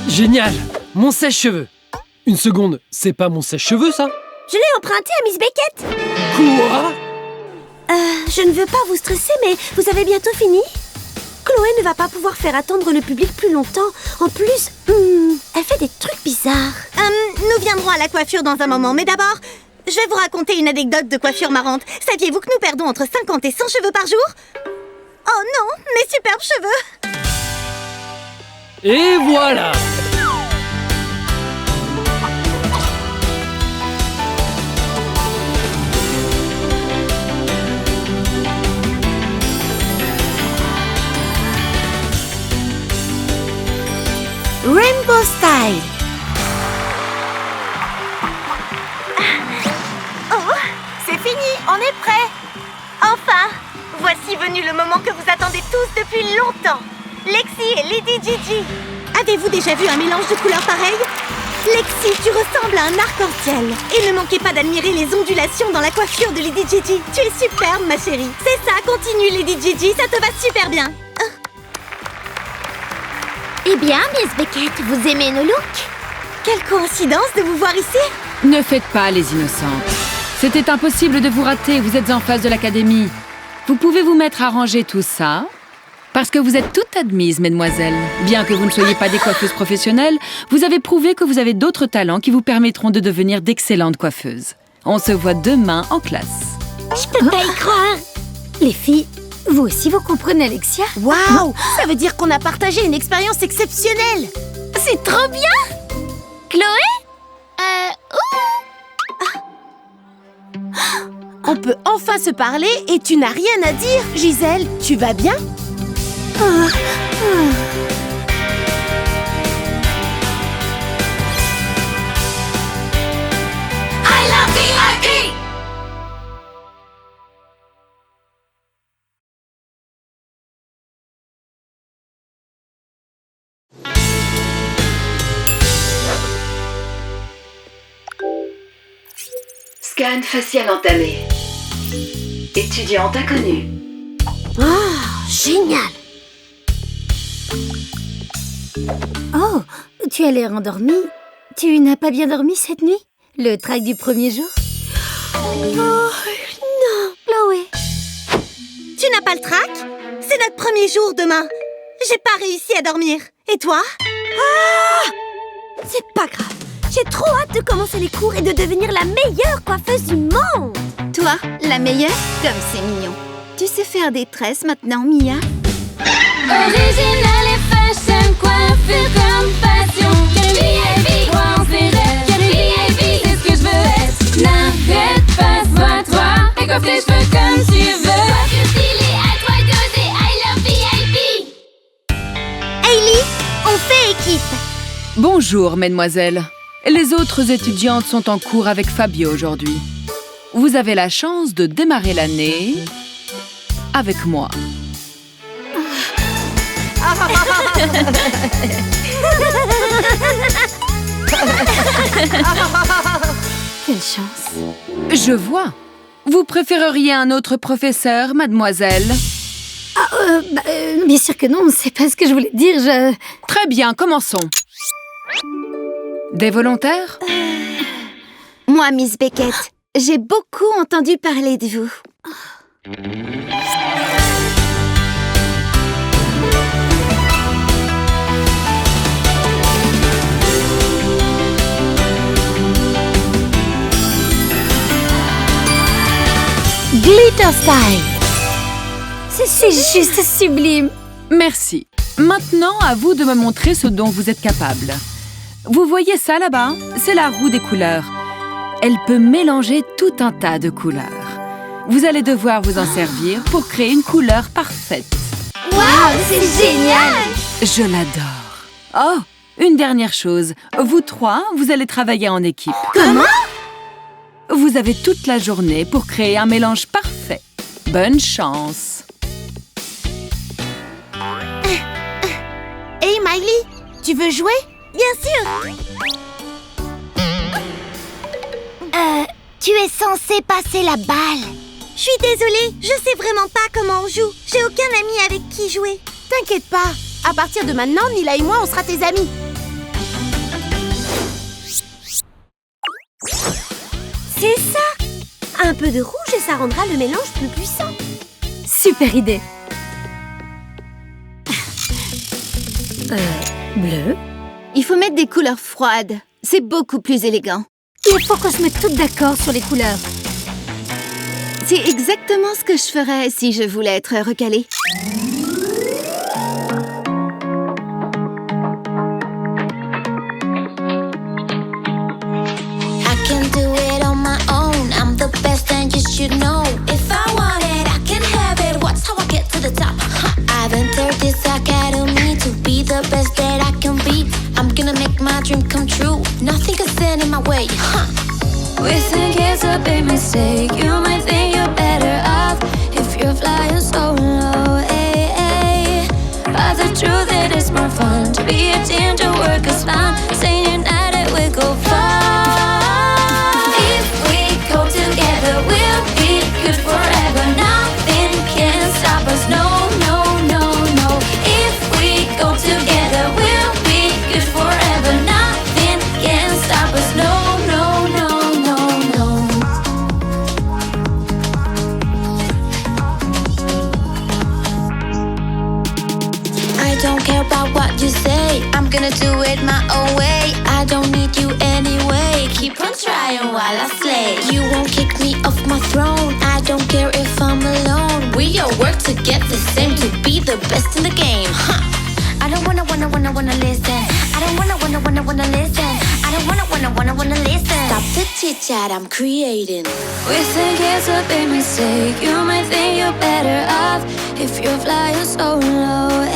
Génial! Mon sèche-cheveux. Une seconde, c'est pas mon sèche-cheveux, ça? Je l'ai emprunté à Miss Beckett. Quoi? Je ne veux pas vous stresser, mais vous avez bientôt fini? Chloé ne va pas pouvoir faire attendre le public plus longtemps. En plus, elle fait des trucs bizarres. Nous viendrons à la coiffure dans un moment, mais d'abord, je vais vous raconter une anecdote de coiffure marrante. Saviez-vous que nous perdons entre 50 et 100 cheveux par jour? Oh non, mes superbes cheveux! Et voilà! Rainbow Style. Oh, c'est fini, on est prêt. Enfin, voici venu le moment que vous attendez tous depuis longtemps. Lexi et Lady Gigi. Avez-vous déjà vu un mélange de couleurs pareilles? Lexi, tu ressembles à un arc-en-ciel. Et ne manquez pas d'admirer les ondulations dans la coiffure de Lady Gigi. Tu es superbe, ma chérie. C'est ça, continue, Lady Gigi, ça te va super bien. Eh bien, Miss Beckett, vous aimez nos looks? Quelle coïncidence de vous voir ici. Ne faites pas les innocentes. C'était impossible de vous rater, vous êtes en face de l'académie. Vous pouvez vous mettre à ranger tout ça, parce que vous êtes toutes admises, mesdemoiselles. Bien que vous ne soyez pas des coiffeuses professionnelles, vous avez prouvé que vous avez d'autres talents qui vous permettront de devenir d'excellentes coiffeuses. On se voit demain en classe. Je peux pas y croire. Les filles, vous aussi vous comprenez Alexia? Waouh! Ça veut dire qu'on a partagé une expérience exceptionnelle. C'est trop bien! Chloé? On peut enfin se parler et tu n'as rien à dire. Gisèle, tu vas bien? Scan facial entamé. Étudiante inconnue. Génial. Oh, tu as l'air endormie. Tu n'as pas bien dormi cette nuit? Le trac du premier jour? Non, Chloé. Tu n'as pas le trac? C'est notre premier jour demain. J'ai pas réussi à dormir. Et toi? C'est pas grave. J'ai trop hâte de commencer les cours et de devenir la meilleure coiffeuse du monde. Toi, la meilleure? Comme c'est mignon. Tu sais faire des tresses maintenant, Mia? Original et fashion, coiffure comme passion. VIP, pense les rêves. VIP, c'est ce que je veux être. N'arrête pas, sois-toi. Et coiffe tes cheveux comme tu veux. Coiffure stylée, à toi d'oser. I love VIP. Hailey, on fait équipe. Bonjour, mesdemoiselles. Les autres étudiantes sont en cours avec Fabio aujourd'hui. Vous avez la chance de démarrer l'année avec moi. Quelle chance! Je vois. Vous préféreriez un autre professeur, mademoiselle? Bien sûr que non, c'est pas ce que je voulais dire, Très bien, commençons. Des volontaires? Moi, Miss Beckett, j'ai beaucoup entendu parler de vous. Glitter Style! C'est juste sublime! Merci. Maintenant, à vous de me montrer ce dont vous êtes capable. Vous voyez ça là-bas? C'est la roue des couleurs. Elle peut mélanger tout un tas de couleurs. Vous allez devoir vous en servir pour créer une couleur parfaite. Waouh, c'est génial! Je l'adore. Oh, une dernière chose. Vous trois, vous allez travailler en équipe. Comment? Vous avez toute la journée pour créer un mélange parfait. Bonne chance. Hey Miley, tu veux jouer? Bien sûr. Tu es censé passer la balle. Je suis désolée, je sais vraiment pas comment on joue. J'ai aucun ami avec qui jouer. T'inquiète pas, à partir de maintenant, Nila et moi, on sera tes amis. C'est ça! Un peu de rouge et ça rendra le mélange plus puissant. Super idée. Bleu. Il faut mettre des couleurs froides. C'est beaucoup plus élégant. Il faut qu'on se mette toutes d'accord sur les couleurs. C'est exactement ce que je ferais si je voulais être recalée. I can do it on my own. I'm the best and you should know. If I want it, I can have it. Watch how I get to the top. I've entered this academy to be the best that I can be. I'm gonna make my dream come true. Nothing can stand in my way. We think it's a big mistake. You might think you're better off if you're flying so low. But the truth it is more fun to be a team, to work as one. Staying united, we go far. If we go together, we'll be good forever. Nothing can stop us. No, no, no, no. If we go together, we'll be good forever. Nothing can stop us. No, no, no, no, no. I don't care about what you say. I'm gonna do it my own way. I don't need you anyway. Keep on trying while I slay. You won't kick me off my throne. I don't care if I'm alone. We all work to get the same, to be the best in the game. I don't wanna listen. I don't wanna listen. I don't wanna listen. Stop the chit chat, I'm creating. We think it's a big mistake. You might think you're better off if you're flying so low.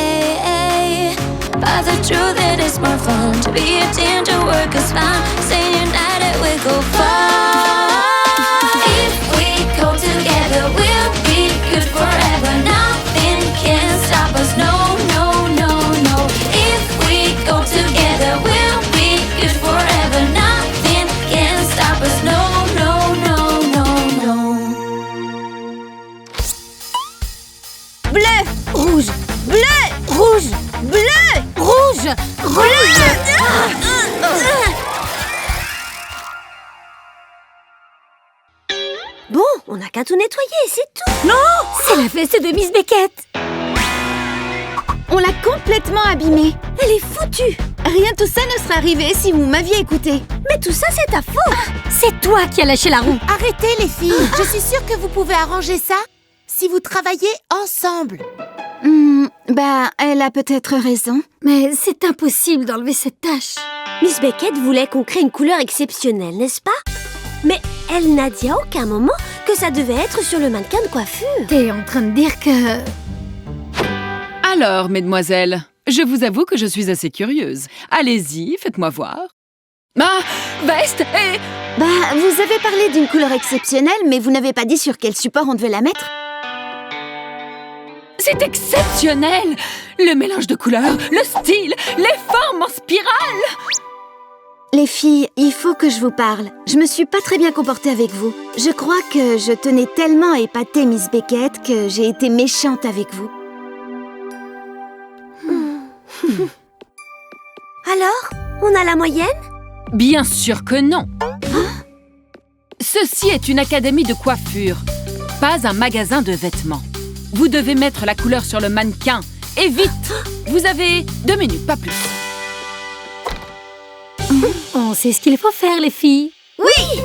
But the truth it is more fun to be a team, to work as one. Staying united, we go far. If we go together, we'll be good forever. Nothing can stop us. No, no, no, no. If we go together, we'll be good forever. Nothing can stop us. No, no, no, no, no. Bleu, rouge, bleu, rouge, bleu, rouge, rouge. Bon, on n'a qu'à tout nettoyer, c'est tout. C'est la veste de Miss Beckett. On l'a complètement abîmée. Elle est foutue. Rien de tout ça ne serait arrivé si vous m'aviez écouté. Mais tout ça, c'est ta faute. C'est toi qui as lâché la roue. Arrêtez les filles. Je suis sûre que vous pouvez arranger ça si vous travaillez ensemble. Elle a peut-être raison. Mais c'est impossible d'enlever cette tache. Miss Beckett voulait qu'on crée une couleur exceptionnelle, n'est-ce pas? Mais elle n'a dit à aucun moment que ça devait être sur le mannequin de coiffure. T'es en train de dire que... Alors, mesdemoiselles, je vous avoue que je suis assez curieuse. Allez-y, faites-moi voir. Ma veste est... Vous avez parlé d'une couleur exceptionnelle, mais vous n'avez pas dit sur quel support on devait la mettre. C'est exceptionnel! Le mélange de couleurs, le style, les formes en spirale! Les filles, il faut que je vous parle. Je me suis pas très bien comportée avec vous. Je crois que je tenais tellement à épater Miss Beckett que j'ai été méchante avec vous. Alors, on a la moyenne? Bien sûr que non! Ceci est une académie de coiffure, pas un magasin de vêtements. Vous devez mettre la couleur sur le mannequin. Et vite! Vous avez 2 minutes, pas plus. On sait ce qu'il faut faire, les filles. Oui!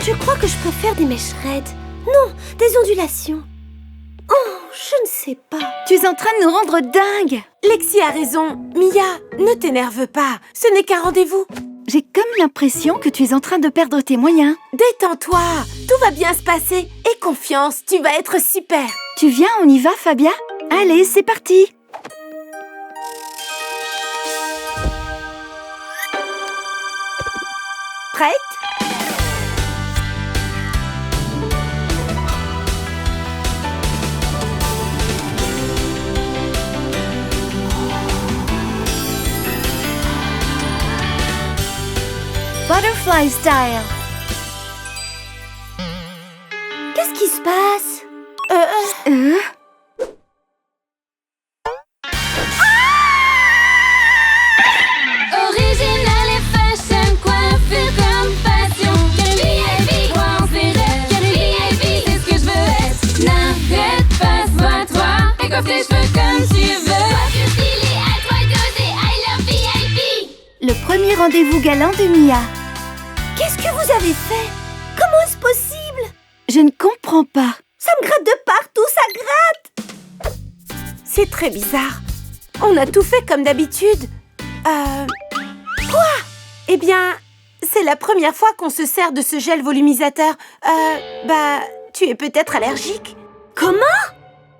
Je crois que je préfère des mèches raides. Non, des ondulations. Oh! je ne sais pas. Tu es en train de nous rendre dingues. Lexi a raison. Mia, ne t'énerve pas. Ce n'est qu'un rendez-vous. J'ai comme l'impression que tu es en train de perdre tes moyens. Détends-toi. Tout va bien se passer. Aie confiance, tu vas être super. Tu viens, on y va, Fabia? Allez, c'est parti. Prête? Butterfly style. Qu'est-ce qui se passe? Original et fashion, coiffure comme passion. VIP, crois en ses rêves. VIP, c'est ce que je veux être. N'arrête pas, sois-toi. Et coiffe tes cheveux comme tu veux. Coiffure stylée, à toi d'oser. I love VIP. Le premier rendez-vous galant de Mia. Qu'est-ce que vous avez fait? Comment est-ce possible? Je ne comprends pas. Ça me gratte de partout, ça gratte! C'est très bizarre. On a tout fait comme d'habitude. Quoi? Eh bien, c'est la première fois qu'on se sert de ce gel volumisateur. Tu es peut-être allergique? Comment?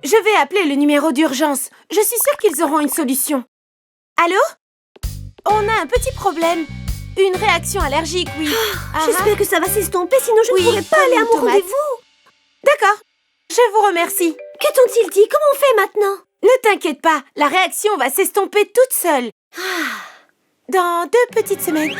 Je vais appeler le numéro d'urgence. Je suis sûre qu'ils auront une solution. Allô? On a un petit problème. Une réaction allergique, oui. J'espère que ça va s'estomper, sinon je ne pourrai pas aller à mon tomate. rendez-vous. D'accord. Je vous remercie. Que t'ont-ils dit? Comment on fait maintenant? Ne t'inquiète pas, la réaction va s'estomper toute seule. Dans 2 petites semaines.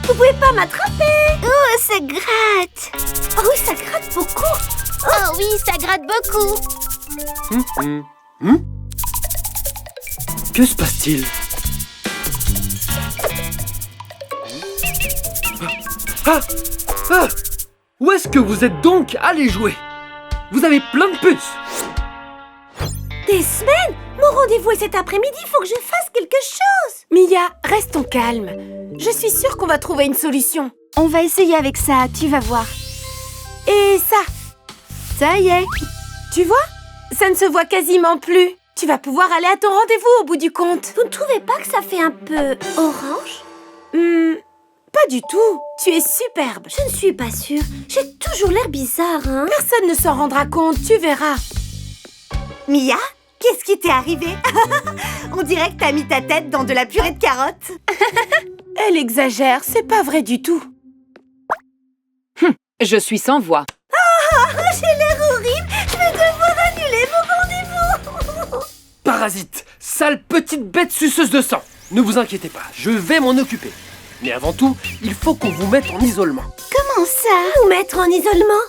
Vous pouvez pas m'attraper? Oh, ça gratte. Oh oui, ça gratte beaucoup. Oh oui, ça gratte beaucoup. Que se passe-t-il? Où est-ce que vous êtes donc allés jouer? Vous avez plein de puces. Des semaines? Mon rendez-vous est cet après-midi, il faut que je fasse quelque chose. Mia, restons calmes. Je suis sûre qu'on va trouver une solution. On va essayer avec ça, tu vas voir. Et ça, Ça y est. tu vois? Ça ne se voit quasiment plus. Tu vas pouvoir aller à ton rendez-vous au bout du compte. Vous ne trouvez pas que ça fait un peu orange? Pas du tout. Tu es superbe. Je ne suis pas sûre. J'ai toujours l'air bizarre, hein? Personne ne s'en rendra compte, tu verras. Mia, qu'est-ce qui t'est arrivé? On dirait que t'as mis ta tête dans de la purée de carottes. Elle exagère, c'est pas vrai du tout. Je suis sans voix. J'ai l'air horrible. Je vais devoir annuler mon rendez-vous. Parasite, sale petite bête suceuse de sang. Ne vous inquiétez pas, je vais m'en occuper. Mais avant tout, il faut qu'on vous mette en isolement. Comment ça? Nous mettre en isolement?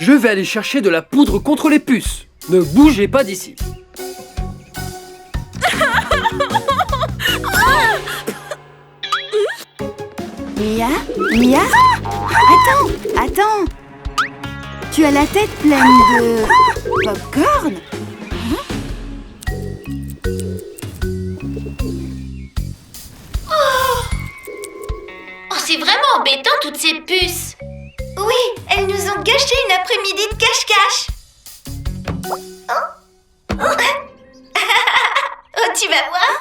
Je vais aller chercher de la poudre contre les puces. Ne bougez pas d'ici. Mia? Attends. Tu as la tête pleine de popcorn? Oh, c'est vraiment embêtant toutes ces puces. Oui, elles nous ont gâché une après-midi de cache-cache. Oh, tu vas voir.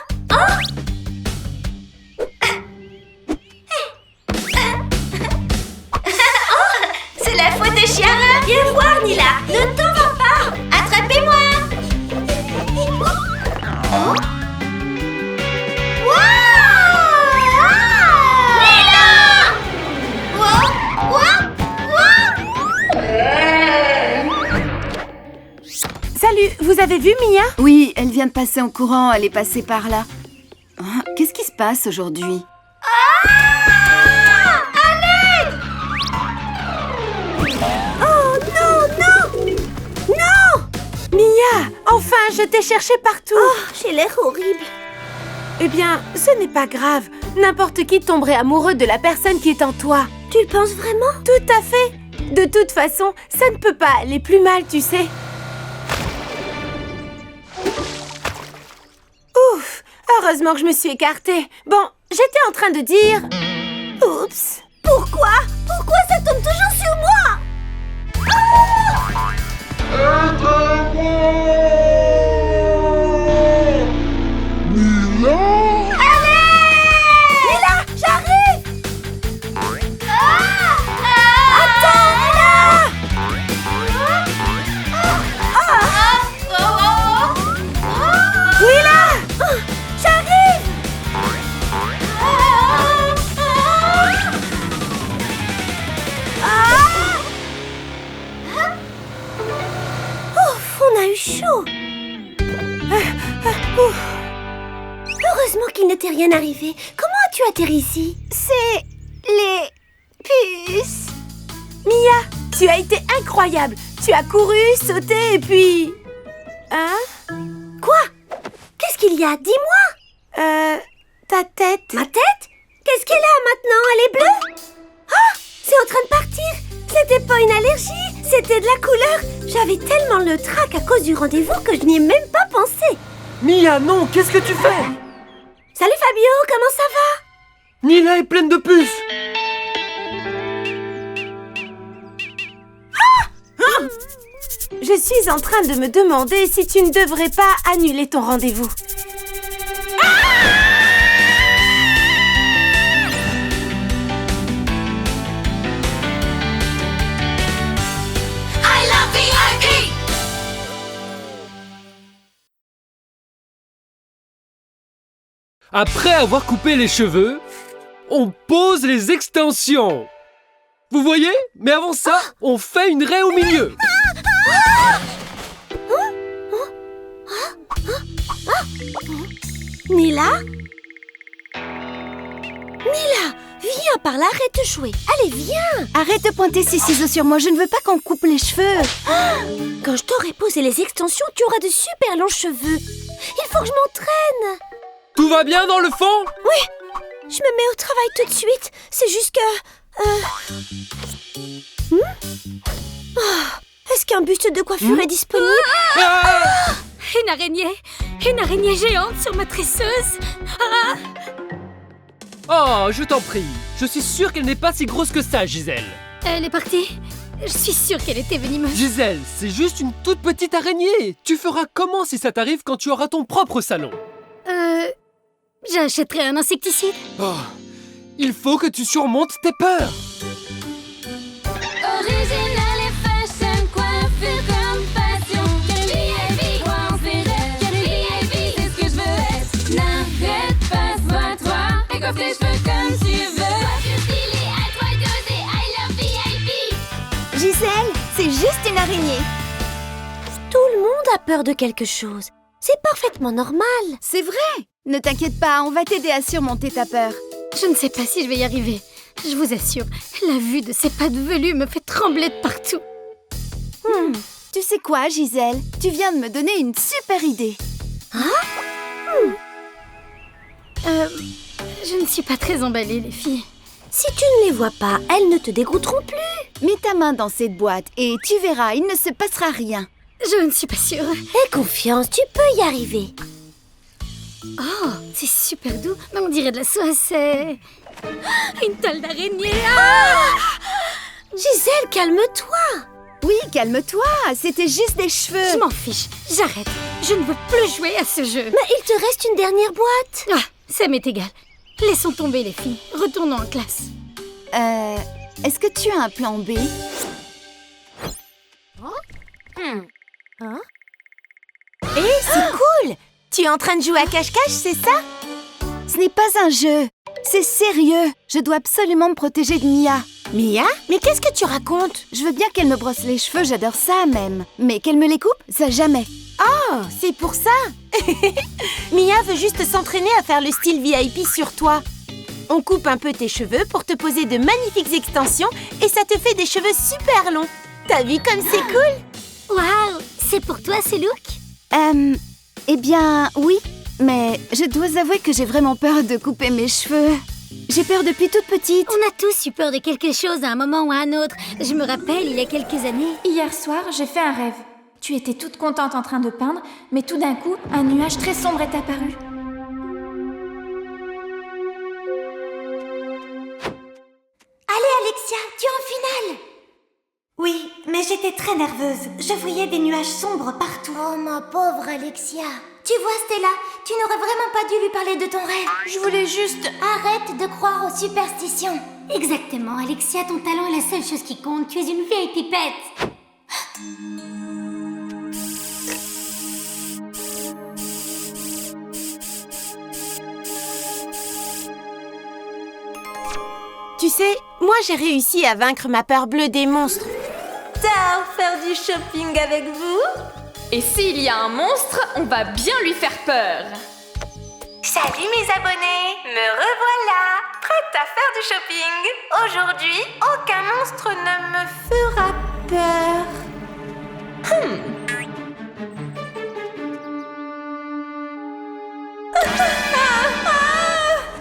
C'est la faute de Chiara. Viens voir, Nila. Ne t'en va pas. Attrapez-moi. Salut, vous avez vu Mia? Oui, elle vient de passer en courant, elle est passée par là. Qu'est-ce qui se passe aujourd'hui? Oh non! Mia, enfin, je t'ai cherché partout. Oh, j'ai l'air horrible. Eh bien, ce n'est pas grave. N'importe qui tomberait amoureux de la personne qui est en toi. Tu le penses vraiment? Tout à fait. De toute façon, ça ne peut pas aller plus mal, tu sais. Ouf, Heureusement que je me suis écartée. Bon, j'étais en train de dire... Oups. Pourquoi ça tombe toujours sur moi? Mila, j'arrive! Attends, Mila! Mila! J'arrive! Ouf, on a eu chaud. Heureusement qu'il ne t'est rien arrivé. Comment as-tu atterri ici? C'est... les... puces. Mia, tu as été incroyable. Tu as couru, sauté et puis... Hein? Quoi? Qu'est-ce qu'il y a? Dis-moi! Ta tête. Ma tête? Qu'est-ce qu'elle a maintenant? Elle est bleue? Ah! C'est en train de partir! C'était pas une allergie, c'était de la couleur! J'avais tellement le trac à cause du rendez-vous que je n'y ai même pas pensé! Mia, non, qu'est-ce que tu fais? Salut Fabio, comment ça va? Mila est pleine de puces. Je suis en train de me demander si tu ne devrais pas annuler ton rendez-vous. Après avoir coupé les cheveux, on pose les extensions. Vous voyez? Mais avant ça, on fait une raie au milieu. Mila? Mila, viens par là, arrête de jouer. Allez, viens! Arrête de pointer ces ciseaux sur moi, je ne veux pas qu'on coupe les cheveux. Quand je t'aurai posé les extensions, tu auras de super longs cheveux. Il faut que je m'entraîne. Tout va bien dans le fond? Oui, je me mets au travail tout de suite. C'est juste que... Est-ce qu'un buste de coiffure est disponible? Une araignée géante sur ma tresseuse. Oh, je t'en prie. Je suis sûre qu'elle n'est pas si grosse que ça, Gisèle. Elle est partie. Je suis sûre qu'elle était venimeuse. Gisèle, c'est juste une toute petite araignée. Tu feras comment si ça t'arrive quand tu auras ton propre salon? J'achèterai un insecticide. Oh, il faut que tu surmontes tes peurs. Original et fashion, coiffure comme passion. VIP, crois en ses rêves. VIP, c'est ce que je veux être. N'arrête pas, sois-toi. Et coiffe tes cheveux comme tu veux. Coiffure stylée, à toi d'oser. I love VIP. Gisèle, c'est juste une araignée. Tout le monde a peur de quelque chose. C'est parfaitement normal. C'est vrai. Ne t'inquiète pas, on va t'aider à surmonter ta peur. Je ne sais pas si je vais y arriver. Je vous assure, la vue de ces pattes velues me fait trembler de partout. Tu sais quoi, Gisèle? Tu viens de me donner une super idée. Je ne suis pas très emballée, les filles. Si tu ne les vois pas, elles ne te dégoûteront plus. Mets ta main dans cette boîte et tu verras, il ne se passera rien. Je ne suis pas sûre. Aie confiance, tu peux y arriver. Oh, c'est super doux. Mais on dirait de la soie, c'est... Une toile d'araignée. Gisèle, calme-toi. Oui, calme-toi, c'était juste des cheveux. Je m'en fiche, j'arrête. Je ne veux plus jouer à ce jeu. Mais il te reste une dernière boîte. Ça m'est égal. Laissons tomber, les filles. Retournons en classe. Est-ce que tu as un plan B? C'est cool. Tu es en train de jouer à cache-cache, c'est ça? Ce n'est pas un jeu. C'est sérieux. Je dois absolument me protéger de Mia. Mia? Mais qu'est-ce que tu racontes? Je veux bien qu'elle me brosse les cheveux, j'adore ça même. Mais qu'elle me les coupe, ça jamais. Oh, c'est pour ça. Mia veut juste s'entraîner à faire le style VIP sur toi. On coupe un peu tes cheveux pour te poser de magnifiques extensions et ça te fait des cheveux super longs. T'as vu comme c'est cool? Waouh, c'est pour toi ce look? Eh bien, oui. Mais je dois avouer que j'ai vraiment peur de couper mes cheveux. J'ai peur depuis toute petite. On a tous eu peur de quelque chose à un moment ou à un autre. Je me rappelle, il y a quelques années. Hier soir, j'ai fait un rêve. Tu étais toute contente en train de peindre, mais tout d'un coup, un nuage très sombre est apparu. très nerveuse. Je voyais des nuages sombres partout. Oh, ma pauvre Alexia. Tu vois, Stella, tu n'aurais vraiment pas dû lui parler de ton rêve. Je voulais juste... Arrête de croire aux superstitions. Exactement, Alexia, ton talent est la seule chose qui compte. Tu es une vieille pipette. Tu sais, moi j'ai réussi à vaincre ma peur bleue des monstres. Ciao, faire du shopping avec vous? Et s'il y a un monstre, on va bien lui faire peur. Salut mes abonnés, me revoilà, prête à faire du shopping. Aujourd'hui, aucun monstre ne me fera peur.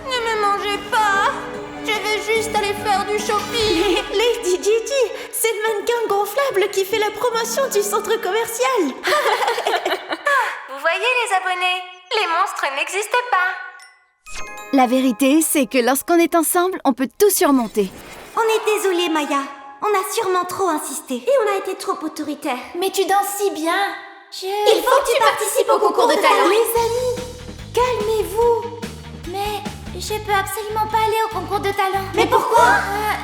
Ne me mangez pas. Je veux juste aller faire du shopping. Lady Gigi, c'est le mannequin gonflable qui fait la promotion du centre commercial. Vous voyez les abonnés, les monstres n'existent pas. La vérité, c'est que lorsqu'on est ensemble, on peut tout surmonter. On est désolé, Maya. On a sûrement trop insisté. Et on a été trop autoritaire. Mais tu danses si bien. Il faut que tu participes au concours de talent. Les amis, calmez-vous. Mais je peux absolument pas aller au concours de talent. Mais pourquoi?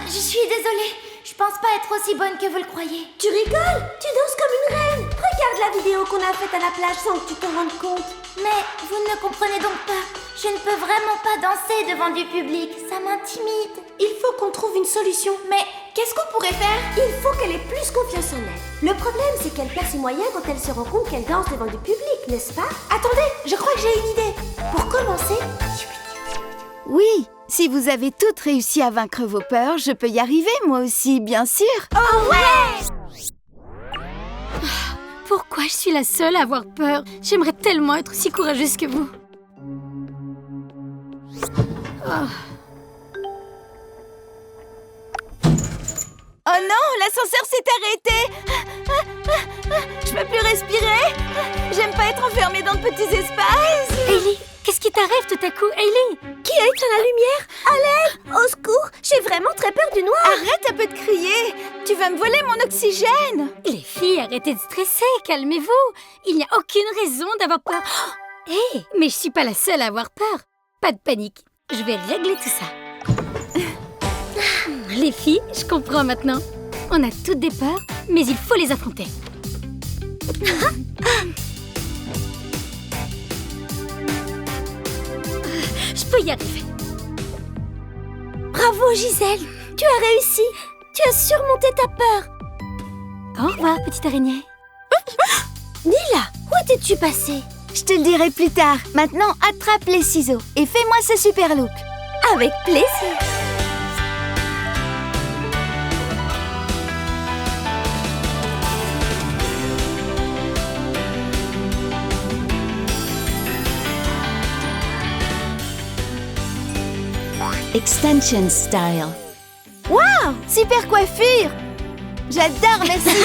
Je suis désolée. Je pense pas être aussi bonne que vous le croyez. Tu rigoles? Tu danses comme une reine. Regarde la vidéo qu'on a faite à la plage sans que tu t'en rendes compte. Mais vous ne comprenez donc pas. Je ne peux vraiment pas danser devant du public. Ça m'intimide. Il faut qu'on trouve une solution. Mais qu'est-ce qu'on pourrait faire? Il faut qu'elle ait plus confiance en elle. Le problème, c'est qu'elle perd ses moyens quand elle se rend compte qu'elle danse devant du public, n'est-ce pas? Attendez, je crois que j'ai une idée. Pour commencer... Oui, si vous avez toutes réussi à vaincre vos peurs, je peux y arriver, moi aussi, bien sûr. Oh ouais! Pourquoi je suis la seule à avoir peur? J'aimerais tellement être aussi courageuse que vous. Oh non, l'ascenseur s'est arrêté. Je peux plus respirer. J'aime pas être enfermée dans de petits espaces. Hailey, qu'est-ce qui t'arrive tout à coup, Hailey? Qui a éteint la lumière? À l'aide! Au secours! J'ai vraiment très peur du noir! Arrête un peu de crier! Tu vas me voler mon oxygène! Les filles, arrêtez de stresser, calmez-vous. Il n'y a aucune raison d'avoir peur. Hé, mais je suis pas la seule à avoir peur. Pas de panique, je vais régler tout ça. Les filles, je comprends maintenant. On a toutes des peurs, mais il faut les affronter. Je peux y arriver. Bravo, Gisèle. Tu as réussi. Tu as surmonté ta peur. Au revoir, petite araignée. Nila, où étais-tu passée? Je te le dirai plus tard. Maintenant, attrape les ciseaux et fais-moi ce super look. Avec plaisir. Extension style. Wow, super coiffure. J'adore, merci.